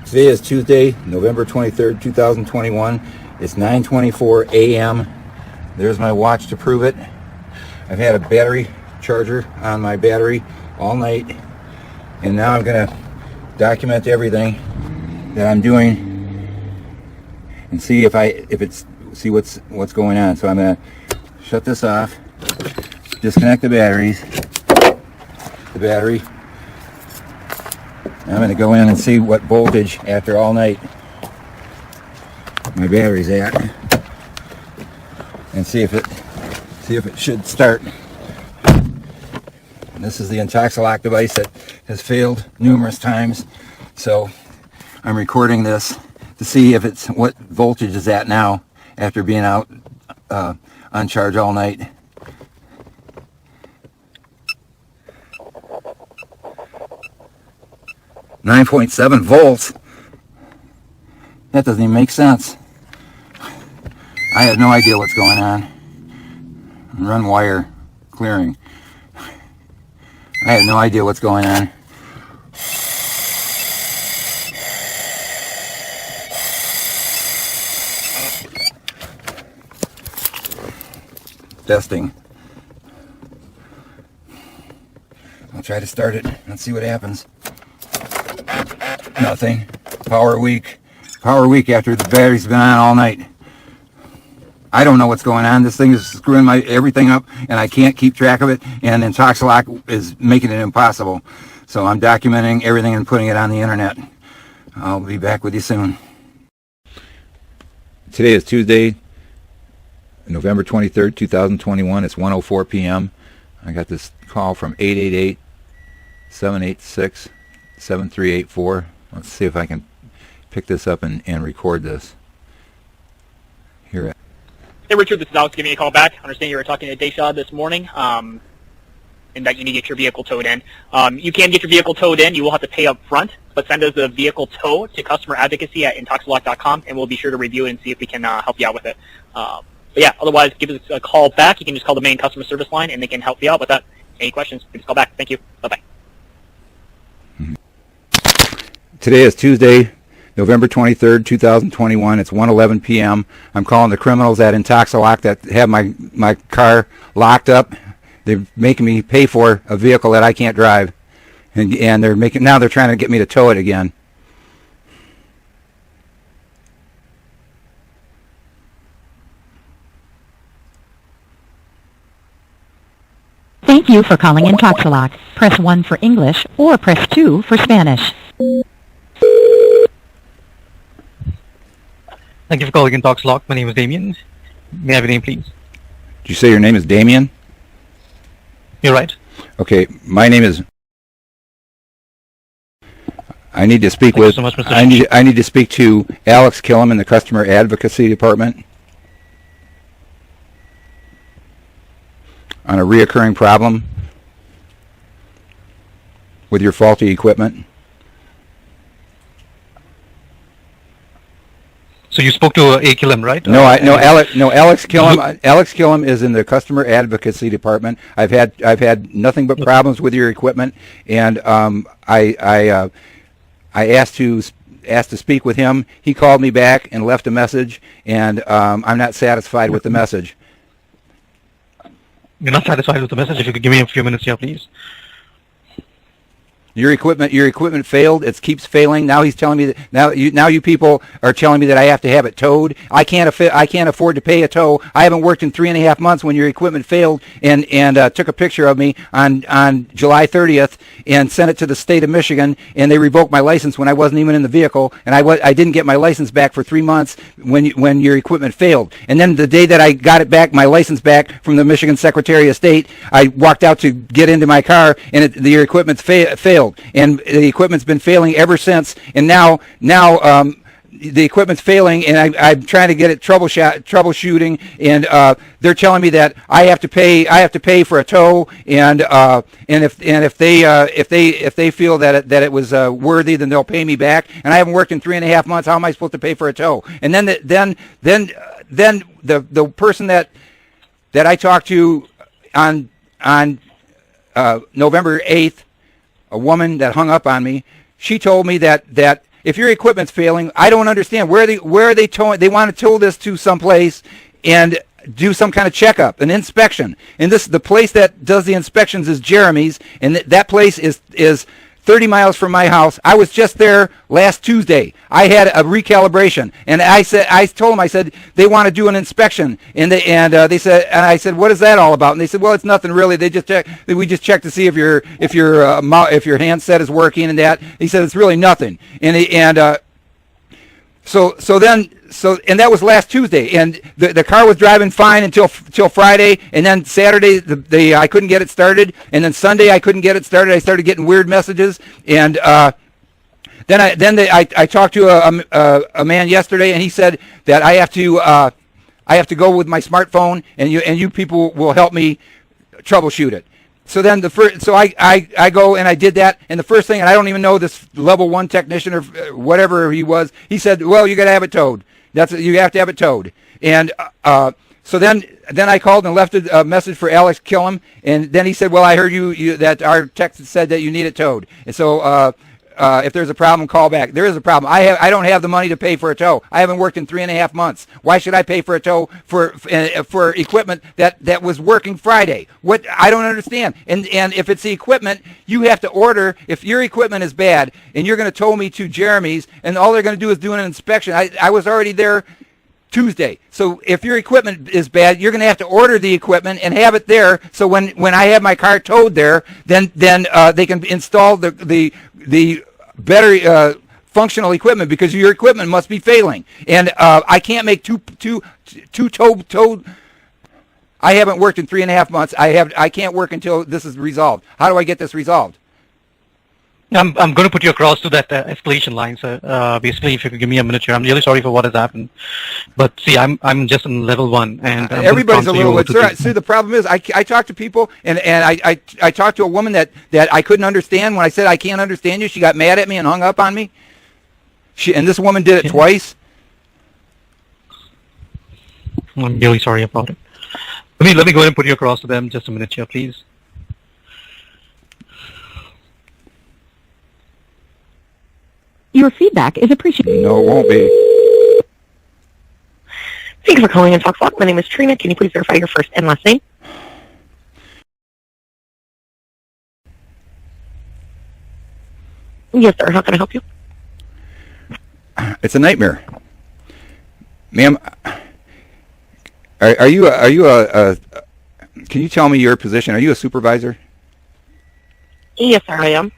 Today is Tuesday, November 23rd, 2021. It's 9:24 a.m. There's my watch to prove it. I've had a battery charger on my battery all night, and now I'm going to document everything that I'm doing and see see what's going on. So I'm going to shut this off, disconnect the battery. I'm going to go in and see what voltage after all night my battery's at, and see if it should start. And this is the Untitled device that has failed numerous times, so I'm recording this to see if what voltage is at now after being out on charge all night. .7 volts. That doesn't even make sense. I have no idea what's going on. Run wire clearing. I have no idea what's going on. Testing. I'll try to start it. Let's see what happens. Nothing. Power weak after the battery's been on all night. I don't know what's going on. This thing is screwing everything up, and I can't keep track of it, and Untitled is making it impossible. So I'm documenting everything and putting it on the internet. I'll be back with you soon. Today is Tuesday, November 23rd, 2021. It's 1:04 p.m. I got this call from 888-786-7384. Let's see if I can pick this up and record this. Here. Hey Richard, this is Alex giving you a call back. I understand you were talking to Deshaw this morning, and that you need to get your vehicle towed in. You can get your vehicle towed in. You will have to pay up front, but send us a vehicle tow to customer advocacy at Untitled.com, and we'll be sure to review it and see if we can help you out with it. But yeah, otherwise, give us a call back. You can just call the main customer service line, and they can help you out with that. Any questions, please call back. Thank you. Bye-bye. Today is Tuesday, November 23rd, 2021. It's 1:11 p.m. I'm calling the criminals at Untitled that have my car locked up. They're making me pay for a vehicle that I can't drive, and now they're trying to get me to tow it again. Thank you for calling Untitled. Press 1 for English or press 2 for Spanish. Thank you for calling Untitled. My name is Damien. May I have your name, please? Did you say your name is Damien? You're right. Okay, my name is... I need to speak with... Thank you so much, Mr. I need to speak to Alex Killam in the Customer Advocacy Department on a reoccurring problem with your faulty equipment. So you spoke to A. Killam, right? Alex Killam. Alex Killam is in the Customer Advocacy Department. I've had nothing but problems with your equipment, and I asked to speak with him. He called me back and left a message, and I'm not satisfied with the message. You're not satisfied with the message? If you could give me a few minutes here, please. Your equipment failed. It keeps failing. Now he's telling me that now you people are telling me that I have to have it towed. I can't afford to pay a tow. I haven't worked in 3.5 months when your equipment failed, and took a picture of me on July 30th and sent it to the state of Michigan, and they revoked my license when I wasn't even in the vehicle, and I didn't get my license back for 3 months when your equipment failed. And then the day that I got it back, my license back from the Michigan Secretary of State, I walked out to get into my car, and your equipment failed. And the equipment's been failing ever since. And now the equipment's failing, and I'm trying to get it troubleshooting, and they're telling me that I have to pay for a tow, and if they feel that it was worthy, then they'll pay me back. And I haven't worked in 3.5 months. How am I supposed to pay for a tow? And then the person that I talked to on November 8th, a woman that hung up on me, she told me that if your equipment's failing, I don't understand where are they towing? They want to tow this to someplace and do some kind of checkup, an inspection. And the place that does the inspections is Jeremy's, and that place is 30 miles from my house. I was just there last Tuesday. I had a recalibration, and I told them, I said, they want to do an inspection, and they said, and I said, what is that all about? And they said, well, it's nothing really. We just check to see if your handset is working and that. He said, it's really nothing. And that was last Tuesday, and the car was driving fine until Friday, and then Saturday I couldn't get it started, and then Sunday I couldn't get it started. I started getting weird messages, and then I talked to a man yesterday, and he said that I have to go with my smartphone, and you people will help me troubleshoot it. So then I go and I did that, and the first thing, and I don't even know this level 1 technician or whatever he was, he said, well, you got to have it towed. You have to have it towed. And so then I called and left a message for Alex Killam, and then he said, well, I heard you that our text said that you need it towed. And so if there's a problem, call back. There is a problem. I don't have the money to pay for a tow. I haven't worked in 3.5 months. Why should I pay for a tow for equipment that was working Friday? What I don't understand. And if it's the equipment, you have to order. If your equipment is bad and you're going to tow me to Jeremy's, and all they're going to do is do an inspection. I was already there Tuesday. So if your equipment is bad, you're going to have to order the equipment and have it there. So when I have my car towed there, then they can install the better functional equipment, because your equipment must be failing. And I can't make two towed. I haven't worked in 3.5 months. I can't work until this is resolved. How do I get this resolved? I'm going to put you across to that escalation line. So basically, if you could give me a minute here, I'm really sorry for what has happened. But see, I'm just on level 1, and everybody's a little bit. See, the problem is, I talk to people, and I talked to a woman that I couldn't understand. When I said I can't understand you, she got mad at me and hung up on me. And this woman did it twice. I'm really sorry about it. Let me go ahead and put you across to them. Just a minute here, please. Your feedback is appreciated. No, it won't be. Thank you for calling in TalkSlock. My name is Trina. Can you please verify your first and last name? Yes, sir. How can I help you? It's a nightmare, ma'am. Are you a? Can you tell me your position? Are you a supervisor? Yes, sir. I am.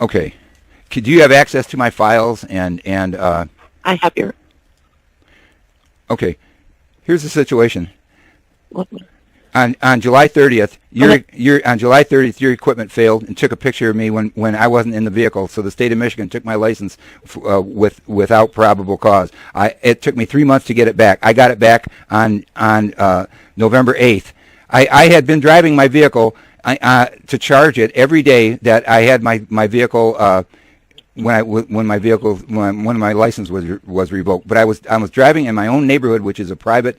Okay. Do you have access to my files and I have your. Okay, here's the situation. What? On July 30th, your equipment failed and took a picture of me when I wasn't in the vehicle. So the state of Michigan took my license without probable cause. It took me 3 months to get it back. I got it back on November 8th. I had been driving my vehicle to charge it every day that I had my vehicle. When my license was revoked, but I was driving in my own neighborhood, which is a private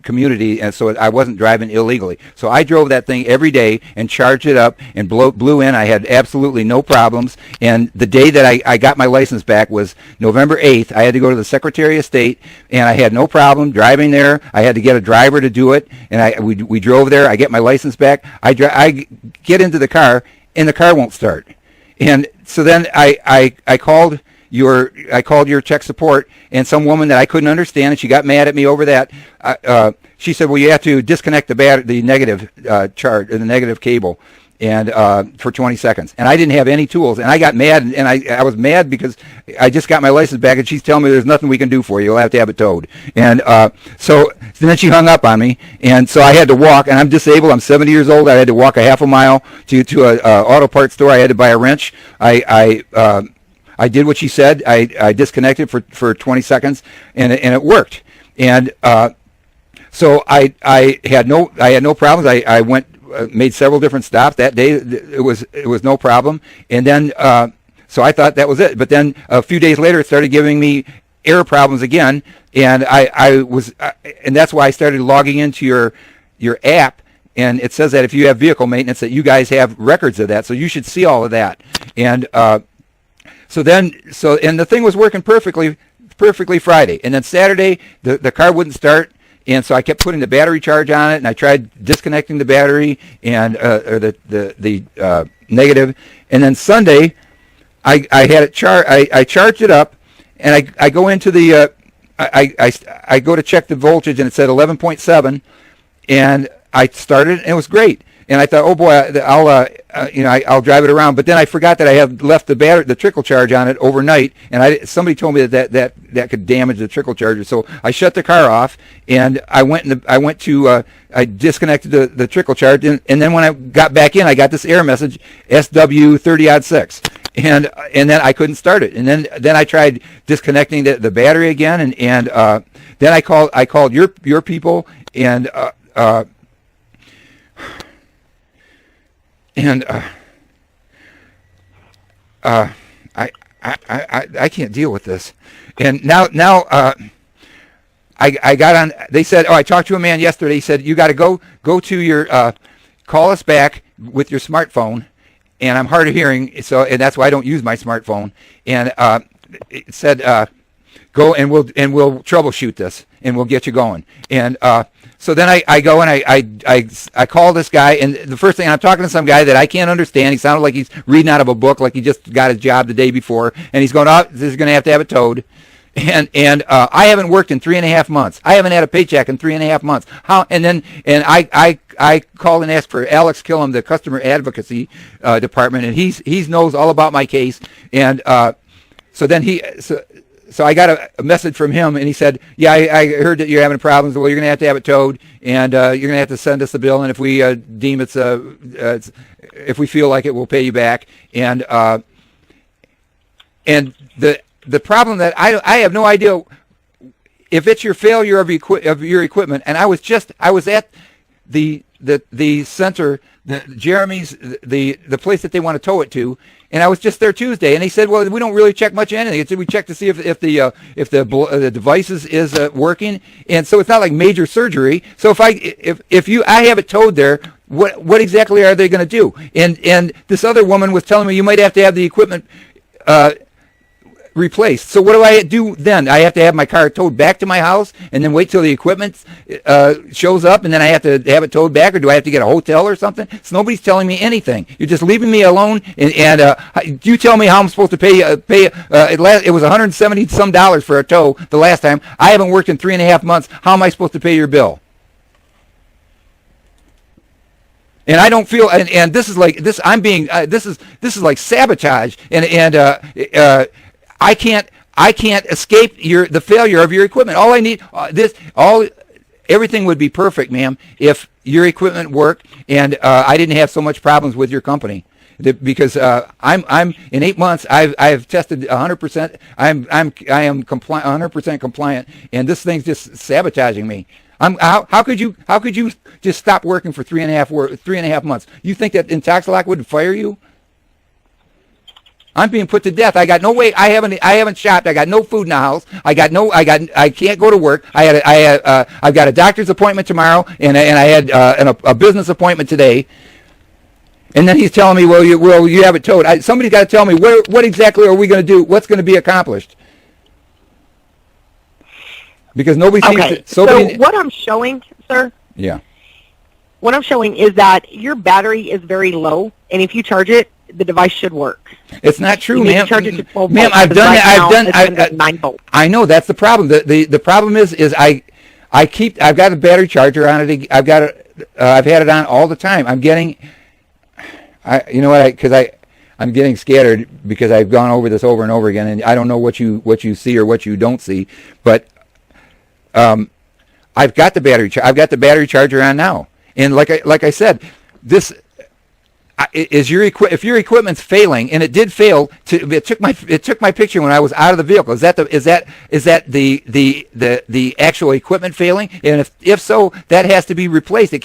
community, and so I wasn't driving illegally. So I drove that thing every day and charged it up and blew in. I had absolutely no problems. And the day that I got my license back was November 8th. I had to go to the Secretary of State, and I had no problem driving there. I had to get a driver to do it, and we drove there. I get my license back. I get into the car, and the car won't start. And so then I called your tech support, and some woman that I couldn't understand, and she got mad at me over that. She said, well, you have to disconnect the negative charge, or the negative cable, and for 20 seconds. And I didn't have any tools, and I got mad, and I was mad because I just got my license back, and she's telling me there's nothing we can do for you. You'll have to have it towed. And so then she hung up on me, and so I had to walk, and I'm disabled. I'm 70 years old. I had to walk a half a mile to a auto parts store. I had to buy a wrench. I did what she said. I disconnected for 20 seconds, and it worked. And so I had no problems. I went made several different stops that day. It was no problem. And then so I thought that was it. But then a few days later, it started giving me error problems again, and and that's why I started logging into your app and it says that if you have vehicle maintenance, that you guys have records of that, so you should see all of that. And so the thing was working perfectly Friday, and then Saturday the car wouldn't start, and so I kept putting the battery charge on it, and I tried disconnecting the battery and or the negative, and then Sunday I had it I charged it up, and I go into the I go to check the voltage, and it said 11.7, and I started, and it was great. And I thought, oh boy, I'll drive it around. But then I forgot that I had left the trickle charge on it overnight, and somebody told me that could damage the trickle charger. So I shut the car off, and I disconnected the trickle charge, and then when I got back in, I got this error message, SW30-6. And then I couldn't start it, and then I tried disconnecting the battery again, and then I called your people, and I can't deal with this. And now I got on. They said, I talked to a man yesterday. He said, you got to go to your call us back with your smartphone. And I'm hard of hearing, and that's why I don't use my smartphone. And it said, go and we'll troubleshoot this, and we'll get you going. And so then I go and I call this guy, and the first thing, I'm talking to some guy that I can't understand. He sounded like he's reading out of a book, like he just got his job the day before, and he's going, this is going to have it towed. And I haven't worked in 3.5 months. I haven't had a paycheck in 3.5 months. I called and asked for Alex Killam, the customer advocacy department, and he knows all about my case. And so I got a message from him, and he said, yeah, I heard that you're having problems. Well, you're going to have it towed, and you're going to have to send us the bill, and if we deem if we feel like it, we'll pay you back. And the problem that I have no idea if it's your failure of your equipment. And I was at the center, Jeremy's, the place that they want to tow it to, and I was just there Tuesday, and he said, well, we don't really check much of anything. We check to see if the device is working, and so it's not like major surgery. So if I have it towed there, what exactly are they going to do? And this other woman was telling me you might have to have the equipment replaced. So what do I do then? I have to have my car towed back to my house and then wait till the equipment shows up, and then I have to have it towed back, or do I have to get a hotel or something? So nobody's telling me anything. You're just leaving me alone, and you tell me how I'm supposed to pay. It was $170 some for a tow the last time. I haven't worked in 3.5 months. How am I supposed to pay your bill? And I don't feel, and this is like this. I'm being this is like sabotage, and I can't escape the failure of your equipment. All I need, everything would be perfect, ma'am, if your equipment worked and I didn't have so much problems with your company. Because I'm in 8 months, I've tested 100%. I am compliant, 100% compliant, and this thing's just sabotaging me. How could you just stop working for 3.5 months? You think that Intoxilock wouldn't fire you? I'm being put to death. I got no way. I haven't shopped. I got no food in the house. I can't go to work. I've got a doctor's appointment tomorrow, and I had a business appointment today. And then he's telling me, well, you have it towed. Somebody's got to tell me what exactly are we going to do? What's going to be accomplished? Because nobody seems to. So what I'm showing, sir. Yeah. What I'm showing is that your battery is very low, and if you charge it, the device should work. It's not true, ma'am. Charge it to 12 ma'am, volts. I've done that. I've 9 volts. I know that's the problem. The problem is I've got a battery charger on it. I've had it on all the time. I'm getting, you know what? I'm getting scattered because I've gone over this over and over again, and I don't know what you see or what you don't see. But I've got the battery charger on now, and like I said, this. If your equipment's failing, and it did fail, it took my picture when I was out of the vehicle. Is that the actual equipment failing? And if so, that has to be replaced.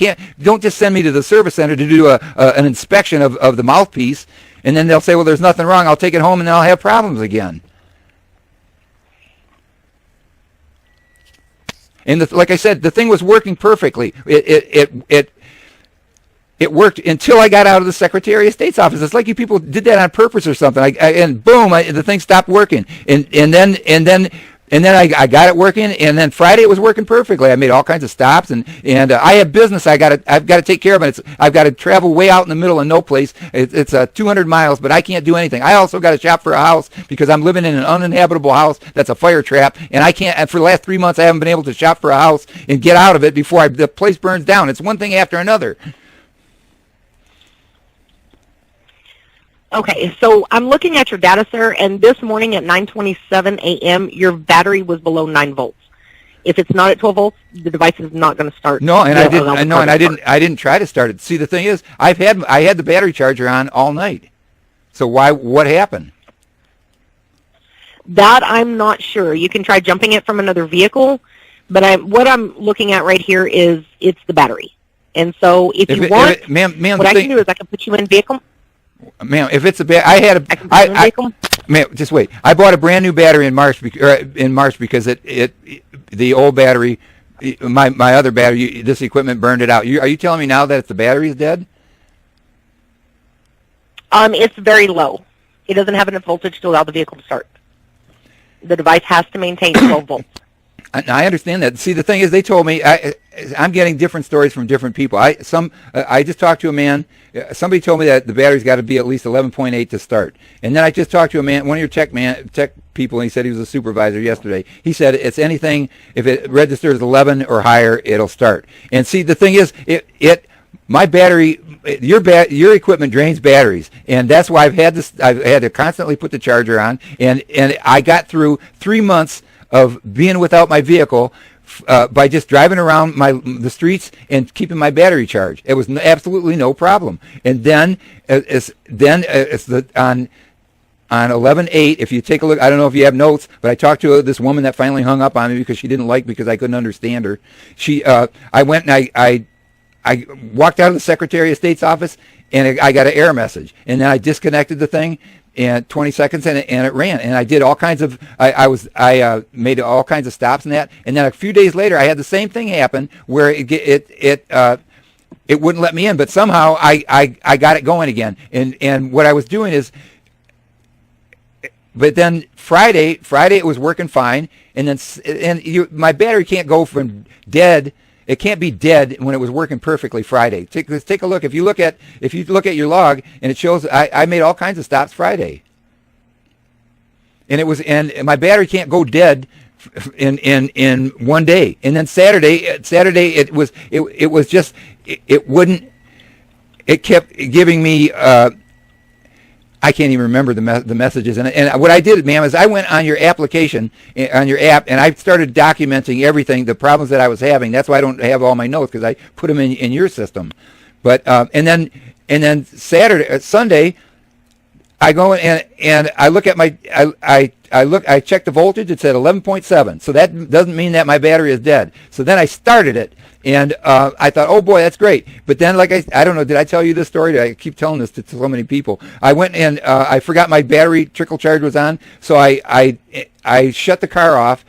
Don't just send me to the service center to do an inspection of the mouthpiece, and then they'll say, well, there's nothing wrong. I'll take it home, and then I'll have problems again. And like I said, the thing was working perfectly. It worked until I got out of the Secretary of State's office. It's like you people did that on purpose or something. And boom, the thing stopped working. And then I got it working. And then Friday it was working perfectly. I made all kinds of stops. And I have business. I've got to take care of it. I've got to travel way out in the middle of no place. It's 200 miles, but I can't do anything. I also got to shop for a house because I'm living in an uninhabitable house that's a fire trap. And I can't. And for the last 3 months, I haven't been able to shop for a house and get out of it before the place burns down. It's one thing after another. Okay, so I'm looking at your data, sir, and this morning at 9:27 a.m., your battery was below 9 volts. If it's not at 12 volts, the device is not going to start. No, and I didn't try to start it. See, the thing is, I had the battery charger on all night. So what happened? That I'm not sure. You can try jumping it from another vehicle, but what I'm looking at right here is it's the battery. And so if you want, what I can do is I can put you in vehicle. Ma'am, if it's ma'am, just wait. I bought a brand new battery in March because the old battery, my other battery, this equipment burned it out. Are you telling me now that the battery is dead? It's very low. It doesn't have enough voltage to allow the vehicle to start. The device has to maintain 12 volts. I understand that. See, the thing is, they told me I'm getting different stories from different people. I just talked to a man. Somebody told me that the battery's got to be at least 11.8 to start. And then I just talked to a man, one of your tech people, and he said he was a supervisor yesterday. He said it's anything, if it registers 11 or higher, it'll start. And see, the thing is, my battery, your equipment drains batteries, and that's why I've had to constantly put the charger on. And I got through 3 months of being without my vehicle by just driving around the streets and keeping my battery charged. It was absolutely no problem. And then on 11/8, if you take a look, I don't know if you have notes, but I talked to this woman that finally hung up on me because she didn't like because I couldn't understand her. I went and I walked out of the Secretary of State's office and I got an error message, and then I disconnected the thing. And 20 seconds and it ran, and I did all kinds of I made all kinds of stops in that, and then a few days later I had the same thing happen where it wouldn't let me in, but somehow I got it going again, and what I was doing is, but then Friday it was working fine, and then my battery can't go from dead. It can't be dead when it was working perfectly Friday. Let's take a look. If you look at your log, and it shows I made all kinds of stops Friday, and my battery can't go dead in one day. And then Saturday it wouldn't. It kept giving me. I can't even remember the messages. And what I did, ma'am, is I went on your application, on your app, and I started documenting everything, the problems that I was having. That's why I don't have all my notes, because I put them in your system. But and then Sunday, I go and I look at my I checked the voltage. It said 11.7. So that doesn't mean that my battery is dead. So then I started it. And I thought, oh boy, that's great. But then, like I don't know, did I tell you this story? I keep telling this to so many people. I went and I forgot my battery trickle charge was on, so I shut the car off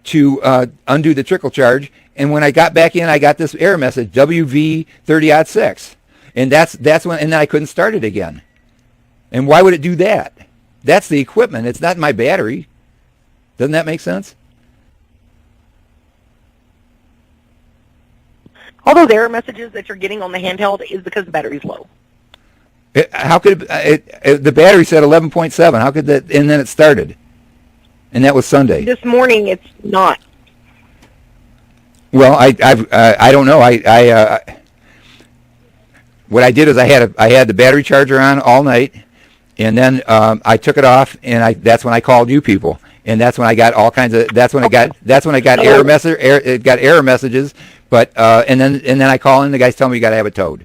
to undo the trickle charge. And when I got back in, I got this error message, WV30-6, and that's when. And then I couldn't start it again. And why would it do that? That's the equipment. It's not my battery. Doesn't that make sense? All those error messages that you're getting on the handheld is because the battery's low. How could the battery said 11.7? How could that? And then it started, and that was Sunday. This morning, it's not. Well, I don't know. What I did is I had the battery charger on all night, and then I took it off, and that's when I called you people, and that's when I got all kinds of. That's when I got error message. It got error messages. But and then I call in, the guys tell me you got to have it towed.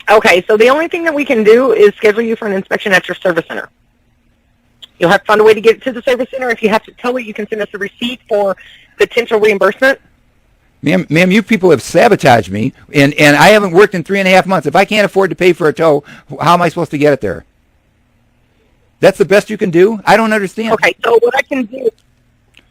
Okay, so the only thing that we can do is schedule you for an inspection at your service center. You'll have to find a way to get to the service center. If you have to tow it, you can send us a receipt for potential reimbursement. Ma'am, you people have sabotaged me, and I haven't worked in 3.5 months. If I can't afford to pay for a tow, how am I supposed to get it there? That's the best you can do? I don't understand. Okay, so what I can do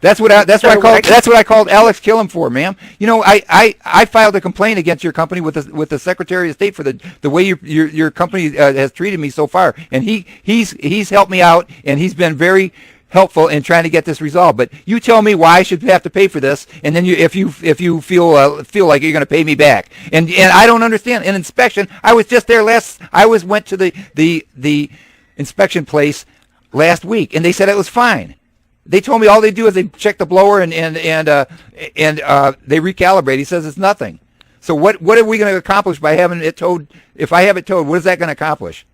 That's what I So that's what I called Alex Killam for, ma'am. You know, I filed a complaint against your company with the Secretary of State for the way your company has treated me so far, and he's helped me out, and he's been very helpful in trying to get this resolved. But you tell me why I should have to pay for this, and then if you feel like you're going to pay me back, and I don't understand an inspection. I was just there went to the inspection place last week, and they said it was fine. They told me all they do is they check the blower and they recalibrate. He says it's nothing. So what are we going to accomplish by having it towed? If I have it towed, what is that going to accomplish?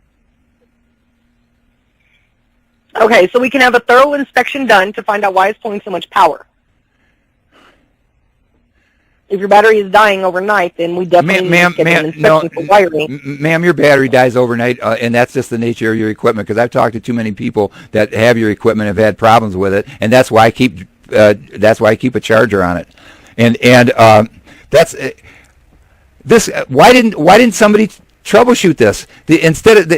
Okay, so we can have a thorough inspection done to find out why it's pulling so much power. If your battery is dying overnight, then we definitely need to get an inspection for wiring. Ma'am, your battery dies overnight, and that's just the nature of your equipment. Because I've talked to too many people that have your equipment have had problems with it, and that's why I keep a charger on it. And that's this. Why didn't somebody troubleshoot this? Instead of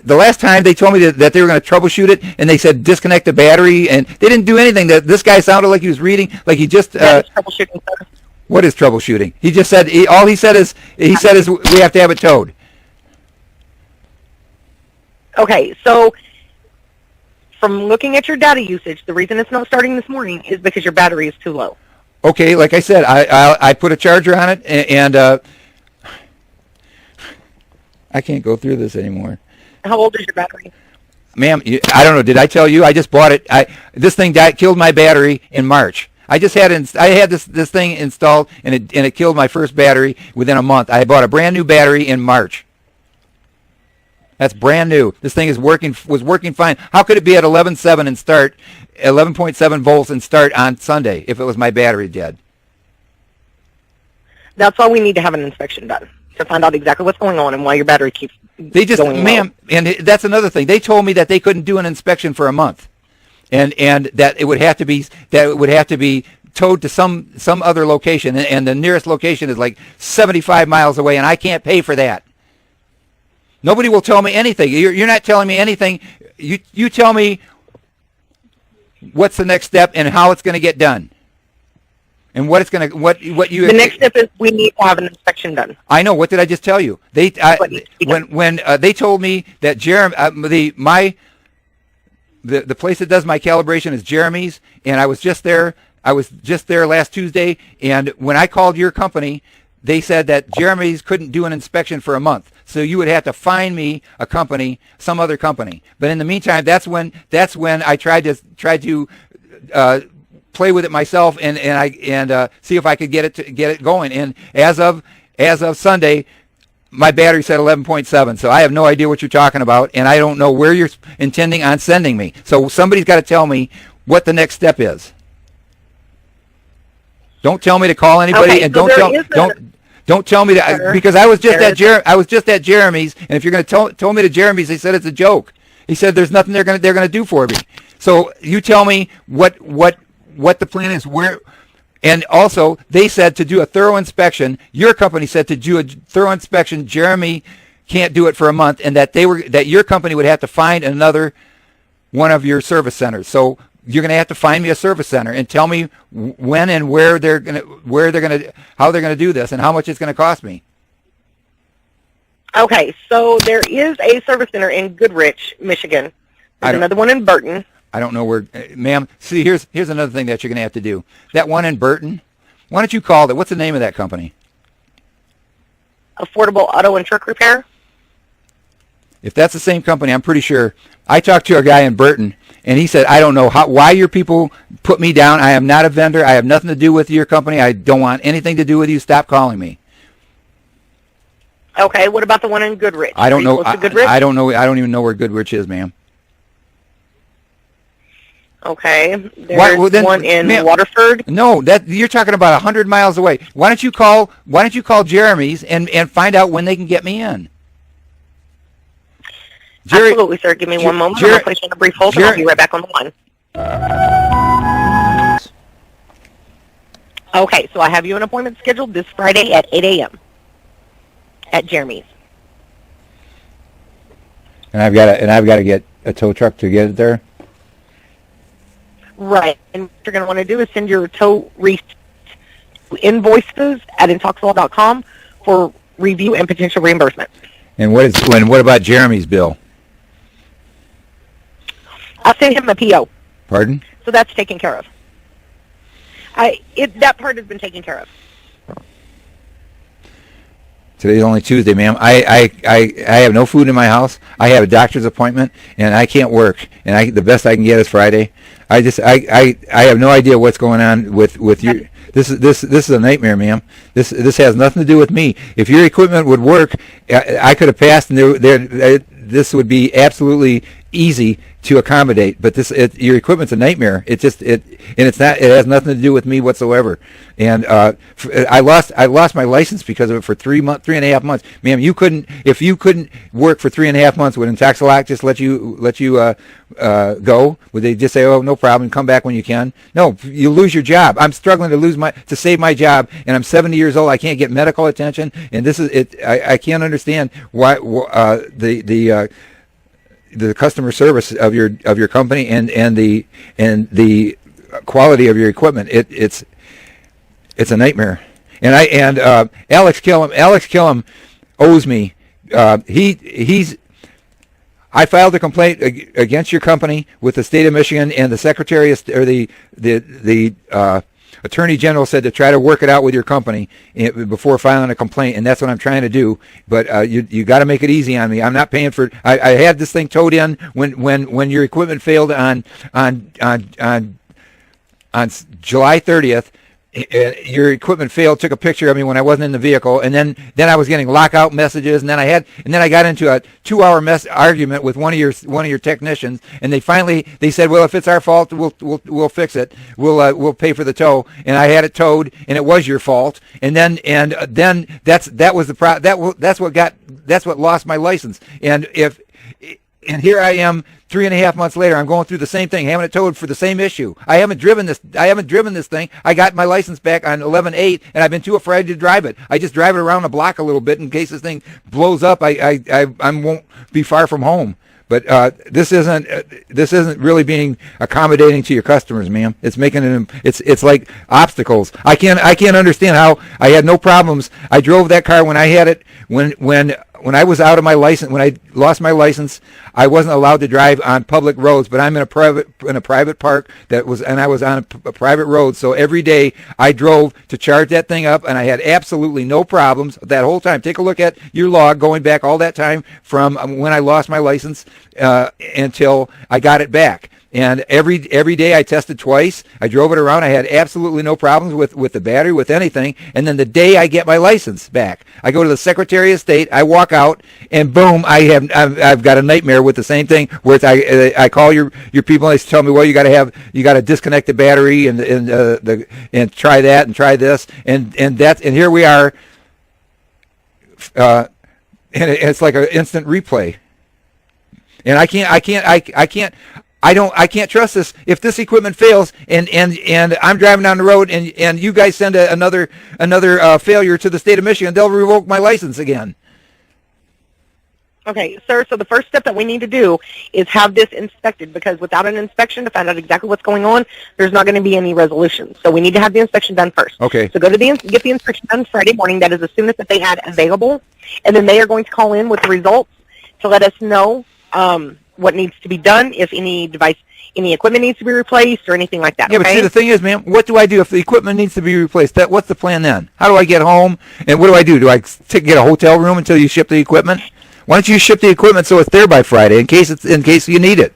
the last time they told me that they were going to troubleshoot it, and they said disconnect the battery, and they didn't do anything. This guy sounded like he was reading, like he just. Troubleshooting, sir. What is troubleshooting? He just said all he said is we have to have it towed. Okay, so from looking at your data usage, the reason it's not starting this morning is because your battery is too low. Okay, like I said, I put a charger on it, and I can't go through this anymore. How old is your battery? Ma'am, I don't know. Did I tell you? I just bought it. This thing killed my battery in March. I had this thing installed, and it killed my first battery within a month. I bought a brand new battery in March. That's brand new. This thing was working fine. How could it be at 11.7 and start 11.7 volts and start on Sunday if it was my battery dead? That's why we need to have an inspection done to find out exactly what's going on and why your battery keeps going ma'am, low. And that's another thing. They told me that they couldn't do an inspection for a month, and that it would have to be towed to some other location, and the nearest location is like 75 miles away, and I can't pay for that. Nobody will tell me anything. You're not telling me anything. You tell me what's the next step and how it's going to get done. And what you. The next step is we need to have an inspection done. I know. What did I just tell you? When they told me that the place that does my calibration is Jeremy's, and I was just there. I was just there last Tuesday, and when I called your company, they said that Jeremy's couldn't do an inspection for a month, so you would have to find me a company, some other company. But in the meantime, that's when I tried to play with it myself and see if I could get it going. And as of Sunday, my battery said 11.7. So I have no idea what you're talking about, and I don't know where you're intending on sending me. So somebody's got to tell me what the next step is. Don't tell me to call anybody, okay, and so don't tell me to because I was just at Jeremy's, and if you're going to tell me to Jeremy's, they said it's a joke. He said there's nothing they're going to do for me. So you tell me what the plan is, where, and also they said to do a thorough inspection. Your company said to do a thorough inspection. Jeremy can't do it for a month, and that your company would have to find another one of your service centers. So you're going to have to find me a service center and tell me when and how they're going to do this and how much it's going to cost me. Okay, so there is a service center in Goodrich, Michigan. There's another one in Burton. I don't know where, ma'am. See, here's another thing that you're going to have to do. That one in Burton, why don't you call it? What's the name of that company? Affordable Auto and Truck Repair. If that's the same company, I'm pretty sure. I talked to a guy in Burton, and he said, I don't know why your people put me down. I am not a vendor. I have nothing to do with your company. I don't want anything to do with you. Stop calling me. Okay, what about the one in Goodrich? I don't know. I don't know. I don't even know where Goodrich is, ma'am. Okay, there's one in Waterford. No, you're talking about 100 miles away. Why don't you call Jeremy's and find out when they can get me in? Absolutely, sir. Give me one moment. I'm going to place you on a brief hold, and I'll be right back on the line. Okay, so I have you an appointment scheduled this Friday at 8 a.m. at Jeremy's. And I've got to get a tow truck to get it there. Right. And what you're going to want to do is send your tow receipt invoices at intoxlaw.com for review and potential reimbursement. And what about Jeremy's bill? I'll send him a PO. Pardon? So that's taken care of. That part has been taken care of. Today's only Tuesday, ma'am. I have no food in my house. I have a doctor's appointment, and I can't work. And the best I can get is Friday. I have no idea what's going on with your. This is a nightmare, ma'am. This has nothing to do with me. If your equipment would work, I could have passed, and this would be absolutely easy to accommodate. But your equipment's a nightmare. It has nothing to do with me whatsoever. And I lost my license because of it for 3.5 months, ma'am. If you couldn't work for 3.5 months, would Intoxilock just let you go? Would they just say, oh, no problem, come back when you can? No, you lose your job. I'm struggling to save my job, and I'm 70 years old. I can't get medical attention, and this is it. I can't understand why the customer service of your company and the quality of your equipment. It's a nightmare. And Alex Killam owes me. I filed a complaint against your company with the state of Michigan, and the secretary or the Attorney General said to try to work it out with your company before filing a complaint, and that's what I'm trying to do. But you got to make it easy on me. I'm not paying for. I had this thing towed in when your equipment failed on July 30th. Your equipment failed. Took a picture of me when I wasn't in the vehicle, and then I was getting lockout messages, and then I got into a 2-hour argument with one of your technicians, and they said, well, if it's our fault, we'll fix it. We'll pay for the tow, and I had it towed, and it was your fault, and then that's what lost my license, and here I am 3.5 months later. I'm going through the same thing, having it towed for the same issue. I haven't driven this thing. I got my license back on 11/8, and I've been too afraid to drive it. I just drive it around the block a little bit in case this thing blows up. I won't be far from home. But this isn't really being accommodating to your customers, ma'am. It's making it's like obstacles. I can't understand how I had no problems. I drove that car when I had it when I was out of my license, when I lost my license. I wasn't allowed to drive on public roads, but I'm in a private park and I was on a private road. So every day I drove to charge that thing up, and I had absolutely no problems that whole time. Take a look at your log going back all that time from when I lost my license until I got it back. And every day I tested twice. I drove it around. I had absolutely no problems with the battery, with anything. And then the day I get my license back, I go to the Secretary of State. I walk out, and boom, I've got a nightmare with the same thing. Where I call your people, and they tell me, well, you got to disconnect the battery and try that and try this and here we are, and it's like an instant replay. And I can't trust this. If this equipment fails and I'm driving down the road and you guys send another failure to the state of Michigan, they'll revoke my license again. Okay, sir, so the first step that we need to do is have this inspected, because without an inspection to find out exactly what's going on, there's not going to be any resolution. So we need to have the inspection done first. Okay. So get the inspection done Friday morning. That is as soon as that they had available. And then they are going to call in with the results to let us know what needs to be done, if any equipment needs to be replaced or anything like that. Yeah, okay? But see, the thing is, ma'am, what do I do if the equipment needs to be replaced? What's the plan then? How do I get home? And what do I do? Do I get a hotel room until you ship the equipment? Why don't you ship the equipment so it's there by Friday in case you need it?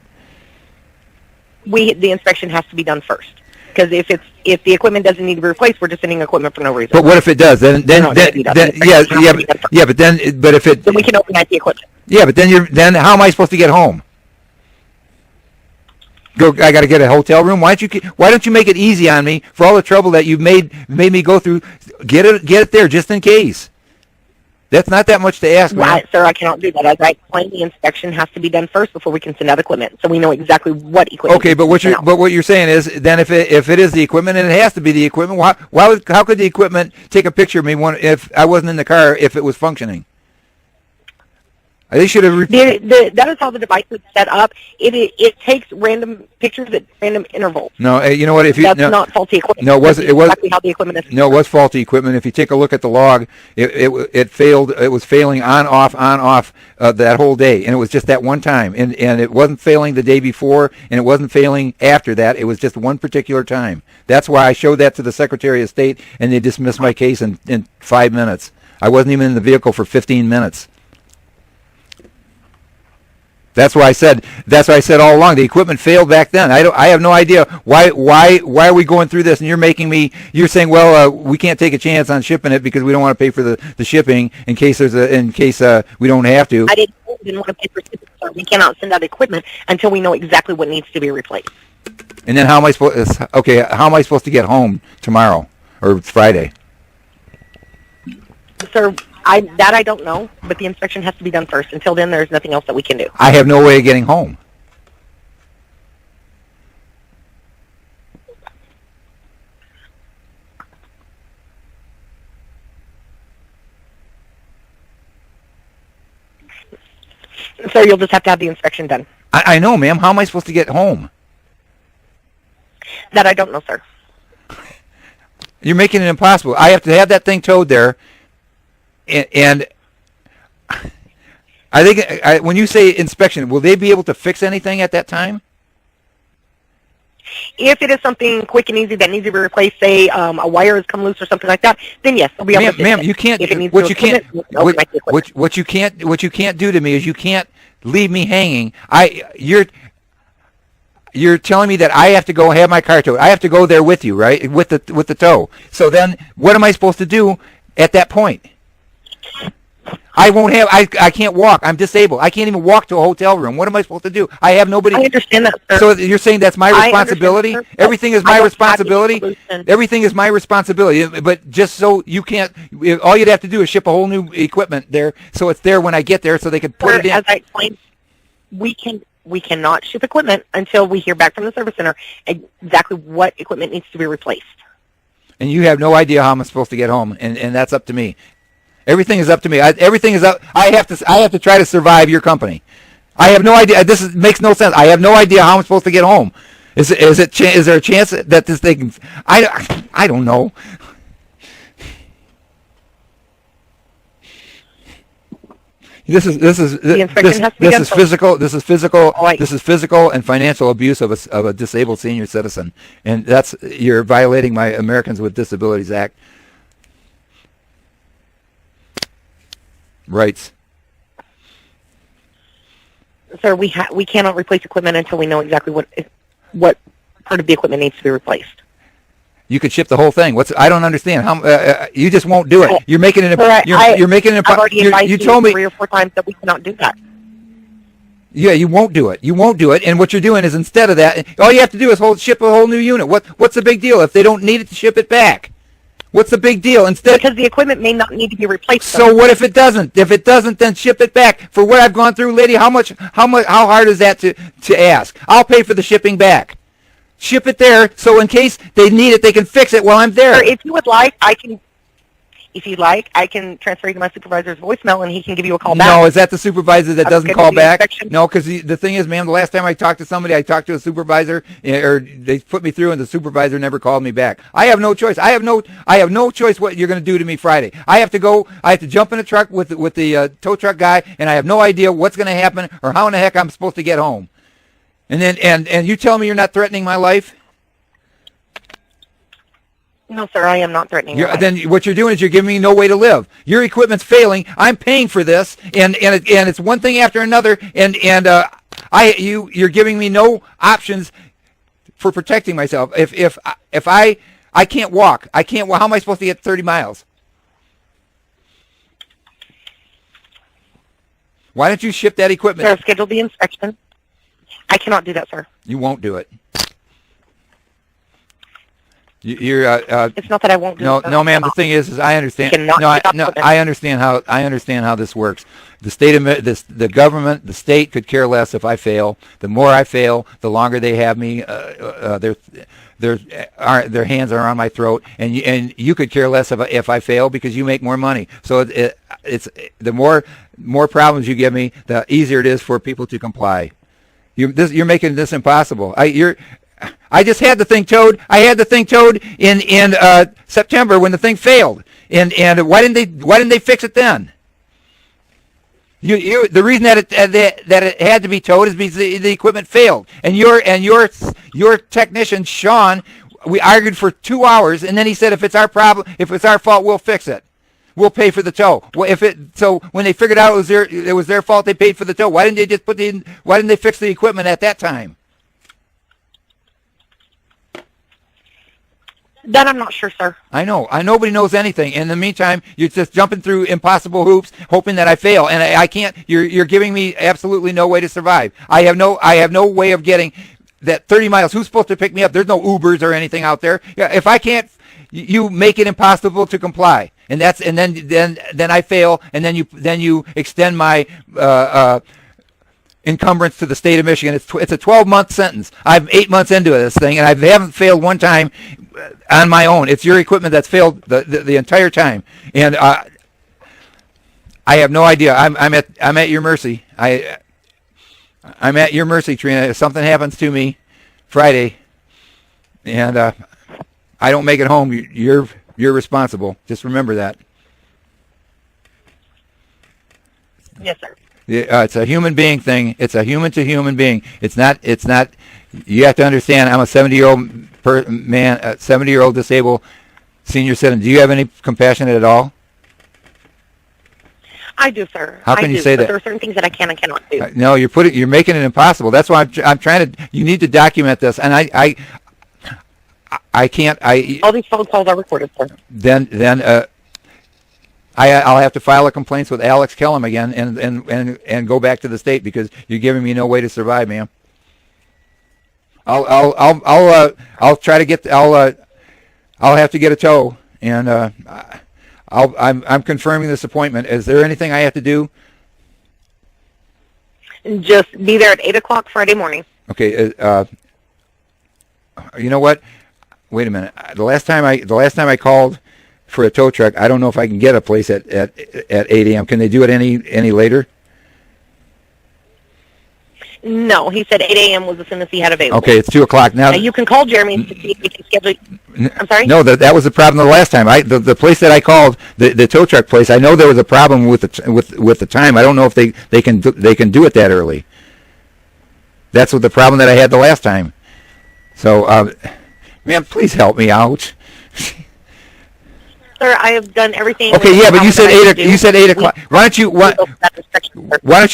The inspection has to be done first, because if the equipment doesn't need to be replaced, we're just sending equipment for no reason. But what if it does? Then but if then we can overnight the equipment. Yeah, but then how am I supposed to get home? I got to get a hotel room. Why don't you make it easy on me for all the trouble that you've made me go through? Get it there just in case. That's not that much to ask, right, sir. I cannot do that. As I explained, the inspection has to be done first before we can send out equipment, so we know exactly what equipment. Okay, but what you're saying is, then if it is the equipment, and it has to be the equipment, how could the equipment take a picture of me if I wasn't in the car if it was functioning? They should have. That is how the device is set up. It takes random pictures at random intervals. No, you know what? If you That's not faulty equipment. No, That's exactly how the equipment is. No, it was faulty equipment. If you take a look at the log, it failed. It was failing on off that whole day, and it was just that one time. And it wasn't failing the day before, and it wasn't failing after that. It was just one particular time. That's why I showed that to the Secretary of State, and they dismissed my case in 5 minutes. I wasn't even in the vehicle for 15 minutes. That's why I said all along the equipment failed back then. I have no idea why are we going through this, and you're saying, well, we can't take a chance on shipping it because we don't want to pay for the shipping in case we don't have to. I didn't want to pay for shipping, sir. We cannot send out equipment until we know exactly what needs to be replaced. And then how am I supposed to get home tomorrow or Friday? Sir, I don't know, but the inspection has to be done first. Until then, there's nothing else that we can do. I have no way of getting home. Sir, you'll just have to have the inspection done. I know, ma'am. How am I supposed to get home? That I don't know, sir. You're making it impossible. I have to have that thing towed there. And I think when you say inspection, will they be able to fix anything at that time? If it is something quick and easy that needs to be replaced, say a wire has come loose or something like that, then yes, they'll be able to fix ma'am, it. you can't. If it needs What you can't. what you can't do to me is you can't leave me hanging. You're telling me that I have to go have my car towed. I have to go there with you, right? With the tow. So then, what am I supposed to do at that point? I can't walk. I'm disabled. I can't even walk to a hotel room. What am I supposed to do? I have nobody. I understand that, sir. So you're saying that's my responsibility? Everything is my responsibility? Everything is my responsibility. But just so you can't, all you'd have to do is ship a whole new equipment there, so it's there when I get there, so they can put it in. As I explained, we cannot ship equipment until we hear back from the service center exactly what equipment needs to be replaced. And you have no idea how I'm supposed to get home, and that's up to me. Everything is up to me. Everything is up. I have to try to survive your company. I have no idea. Makes no sense. I have no idea how I'm supposed to get home. Is there a chance that this thing? I don't know. This is physical. This is physical and financial abuse of a disabled senior citizen, and you're violating my Americans with Disabilities Act rights. Sir, we cannot replace equipment until we know exactly what part of the equipment needs to be replaced. You could ship the whole thing. I don't understand. How you just won't do it. You're making it. You're making it. I've already advised you told me 3 or 4 times that we cannot do that. Yeah, you won't do it. You won't do it. And what you're doing is, instead of that, all you have to do is ship a whole new unit. What's the big deal if they don't need it to ship it back? What's the big deal? Because the equipment may not need to be replaced. So what if it doesn't? If it doesn't, then ship it back. For what I've gone through, lady, how hard is that to ask? I'll pay for the shipping back. Ship it there, so in case they need it, they can fix it while I'm there. Sir, if you would like, I can. If you'd like, I can transfer you to my supervisor's voicemail, and he can give you a call back. No, is that the supervisor that doesn't call back? Inspection. No, because the thing is, ma'am, the last time I talked to somebody, I talked to a supervisor, or they put me through, and the supervisor never called me back. I have no choice. I have no choice what you're going to do to me Friday. I have to jump in a truck with the tow truck guy, and I have no idea what's going to happen or how in the heck I'm supposed to get home. And then and you tell me you're not threatening my life? No, sir, I am not threatening your life. Then what you're doing is you're giving me no way to live. Your equipment's failing. I'm paying for this, and it's one thing after another. And you're giving me no options for protecting myself. If I can't walk, how am I supposed to get 30 miles? Why don't you ship that equipment? Sir, schedule the inspection. I cannot do that, sir. You won't do it. You're It's not that I won't do it. no, ma'am. The thing is I understand. Cannot No, get up with it. I understand how this works. The state of the government, the state could care less if I fail. The more I fail, the longer they have me. Their hands are on my throat, and you could care less if I fail because you make more money. So it's the more problems you give me, the easier it is for people to comply. You're making this impossible. I just had the thing towed. I had the thing towed in September when the thing failed. And why didn't they fix it then? The reason that it had to be towed is because the equipment failed. And your technician Sean, we argued for 2 hours, and then he said if it's our problem, if it's our fault, we'll fix it. We'll pay for the tow. Well, so when they figured out it was their fault, they paid for the tow. Why didn't they just why didn't they fix the equipment at that time? That I'm not sure, sir. I know. Nobody knows anything. In the meantime, you're just jumping through impossible hoops, hoping that I fail, and I can't. You're giving me absolutely no way to survive. I have no way of getting that 30 miles. Who's supposed to pick me up? There's no Ubers or anything out there. Yeah, if I can't, you make it impossible to comply, and then I fail, and then you extend my encumbrance to the state of Michigan. It's a 12-month sentence. I'm 8 months into this thing, and I haven't failed one time on my own. It's your equipment that's failed the entire time, and I have no idea. I'm at your mercy. I'm at your mercy, Trina. If something happens to me Friday, and I don't make it home, you're responsible. Just remember that. Yes, sir. It's a human being thing. It's a human to human being. It's not. You have to understand. I'm a 70-year-old man, a 70-year-old disabled senior citizen. Do you have any compassion at all? I do, sir. How can you say that? There are certain things that I can and cannot do. No, you're making it impossible. That's why I'm trying to. You need to document this, and I can't. All these phone calls are recorded, sir. Then I'll have to file a complaint with Alex Kellum again and go back to the state because you're giving me no way to survive, ma'am. I'll try to get. I'll have to get a tow, and I'm confirming this appointment. Is there anything I have to do? Just be there at 8 o'clock Friday morning. Okay. You know what? Wait a minute. The last time I called for a tow truck, I don't know if I can get a place at 8 a.m. Can they do it any later? No, he said 8 a.m. was as soon as he had available. Okay, it's 2 o'clock now. You can call Jeremy to see if he can schedule. I'm sorry? No, that was the problem the last time. The place that I called, the tow truck place, I know there was a problem with the time. I don't know if they can do it that early. That's what the problem that I had the last time. So, man, please help me out. Sir, I have done everything. Okay, yeah, but you said 8 o'clock. Why don't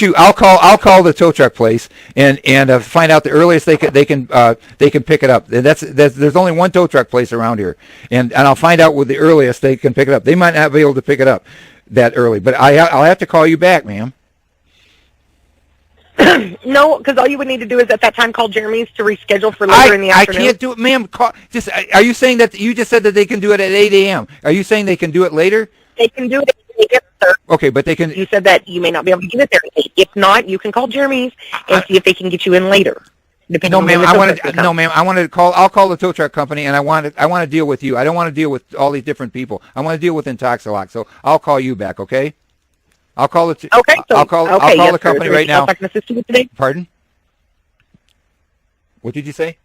you? I'll call the tow truck place and find out the earliest they can pick it up. There's only one tow truck place around here, and I'll find out with the earliest they can pick it up. They might not be able to pick it up that early, but I'll have to call you back, ma'am. No, because all you would need to do is at that time call Jeremy's to reschedule for later in the afternoon. I can't do it, ma'am. Are you saying that you just said that they can do it at 8 a.m.? Are you saying they can do it later? They can do it at 8, sir. Okay, but they can. You said that you may not be able to get it there at 8. If not, you can call Jeremy's and see if they can get you in later. No, ma'am. I want to call. I'll call the tow truck company, and I want to deal with you. I don't want to deal with all these different people. I want to deal with Intoxilock. So I'll call you back. Okay. I'll call it. I'll call the company right now. I can assist you with today? Pardon? What did you say?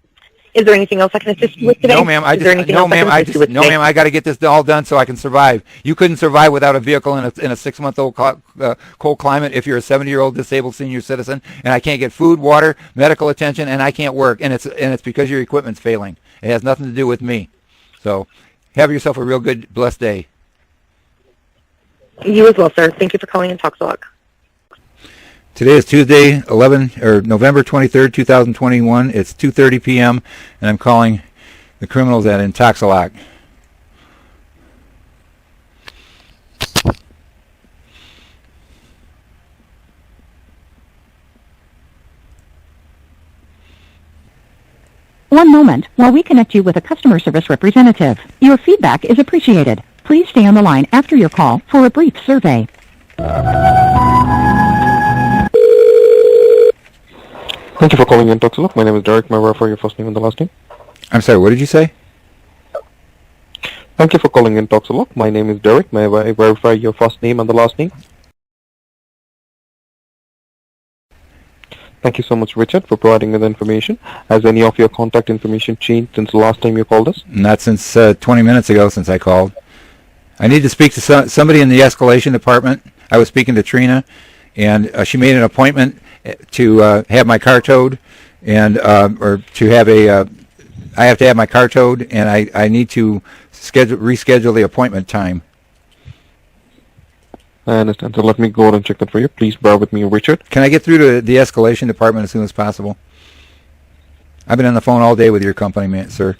Is there anything else I can assist you with today? No, ma'am. I got to get this all done so I can survive. You couldn't survive without a vehicle in a 6-month-old cold climate if you're a 70-year-old disabled senior citizen, and I can't get food, water, medical attention, and I can't work, and it's because your equipment's failing. It has nothing to do with me. So, have yourself a real good, blessed day. You as well, sir. Thank you for calling Intoxilock. Today is Tuesday, November 23rd, 2021. It's 2:30 p.m. and I'm calling the criminals at Intoxilock. One moment while we connect you with a customer service representative. Your feedback is appreciated. Please stay on the line after your call for a brief survey. Thank you for calling Untitled. My name is Derek. May I verify your first name and the last name? I'm sorry, what did you say? Thank you for calling Untitled. My name is Derek. May I verify your first name and the last name? Thank you so much, Richard, for providing me the information. Has any of your contact information changed since the last time you called us? Not since 20 minutes ago since I called. I need to speak to somebody in the Escalation Department. I was speaking to Trina, and she made an appointment to have my car towed, and or to have I have to have my car towed, and I need to reschedule the appointment time. I understand. So let me go ahead and check that for you. Please bear with me, Richard. Can I get through to the Escalation Department as soon as possible? I've been on the phone all day with your company, man, sir.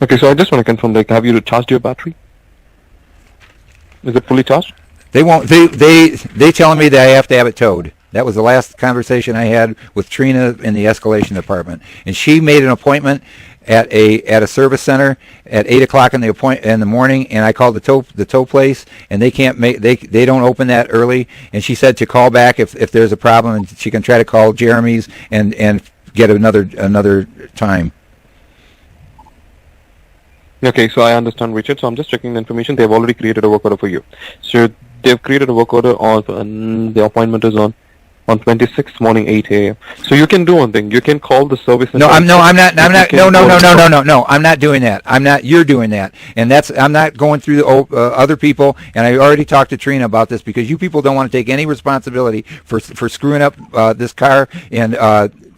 Okay, so I just want to confirm, like, have you charged your battery? Is it fully charged? They won't. They telling me that I have to have it towed. That was the last conversation I had with Trina in the Escalation Department, and she made an appointment at a service center at 8 o'clock in the morning, and I called the tow place, and they can't make they don't open that early, and she said to call back if there's a problem, and she can try to call Jeremy's and get another time. Okay, so I understand, Richard. So I'm just checking the information. They've already created a work order for you. So they've created a work order and the appointment is on 26th morning, 8 a.m. So you can do one thing. You can call the service. No, I'm not. No. I'm not doing that. You're doing that, and I'm not going through the other people. And I already talked to Trina about this because you people don't want to take any responsibility for screwing up this car and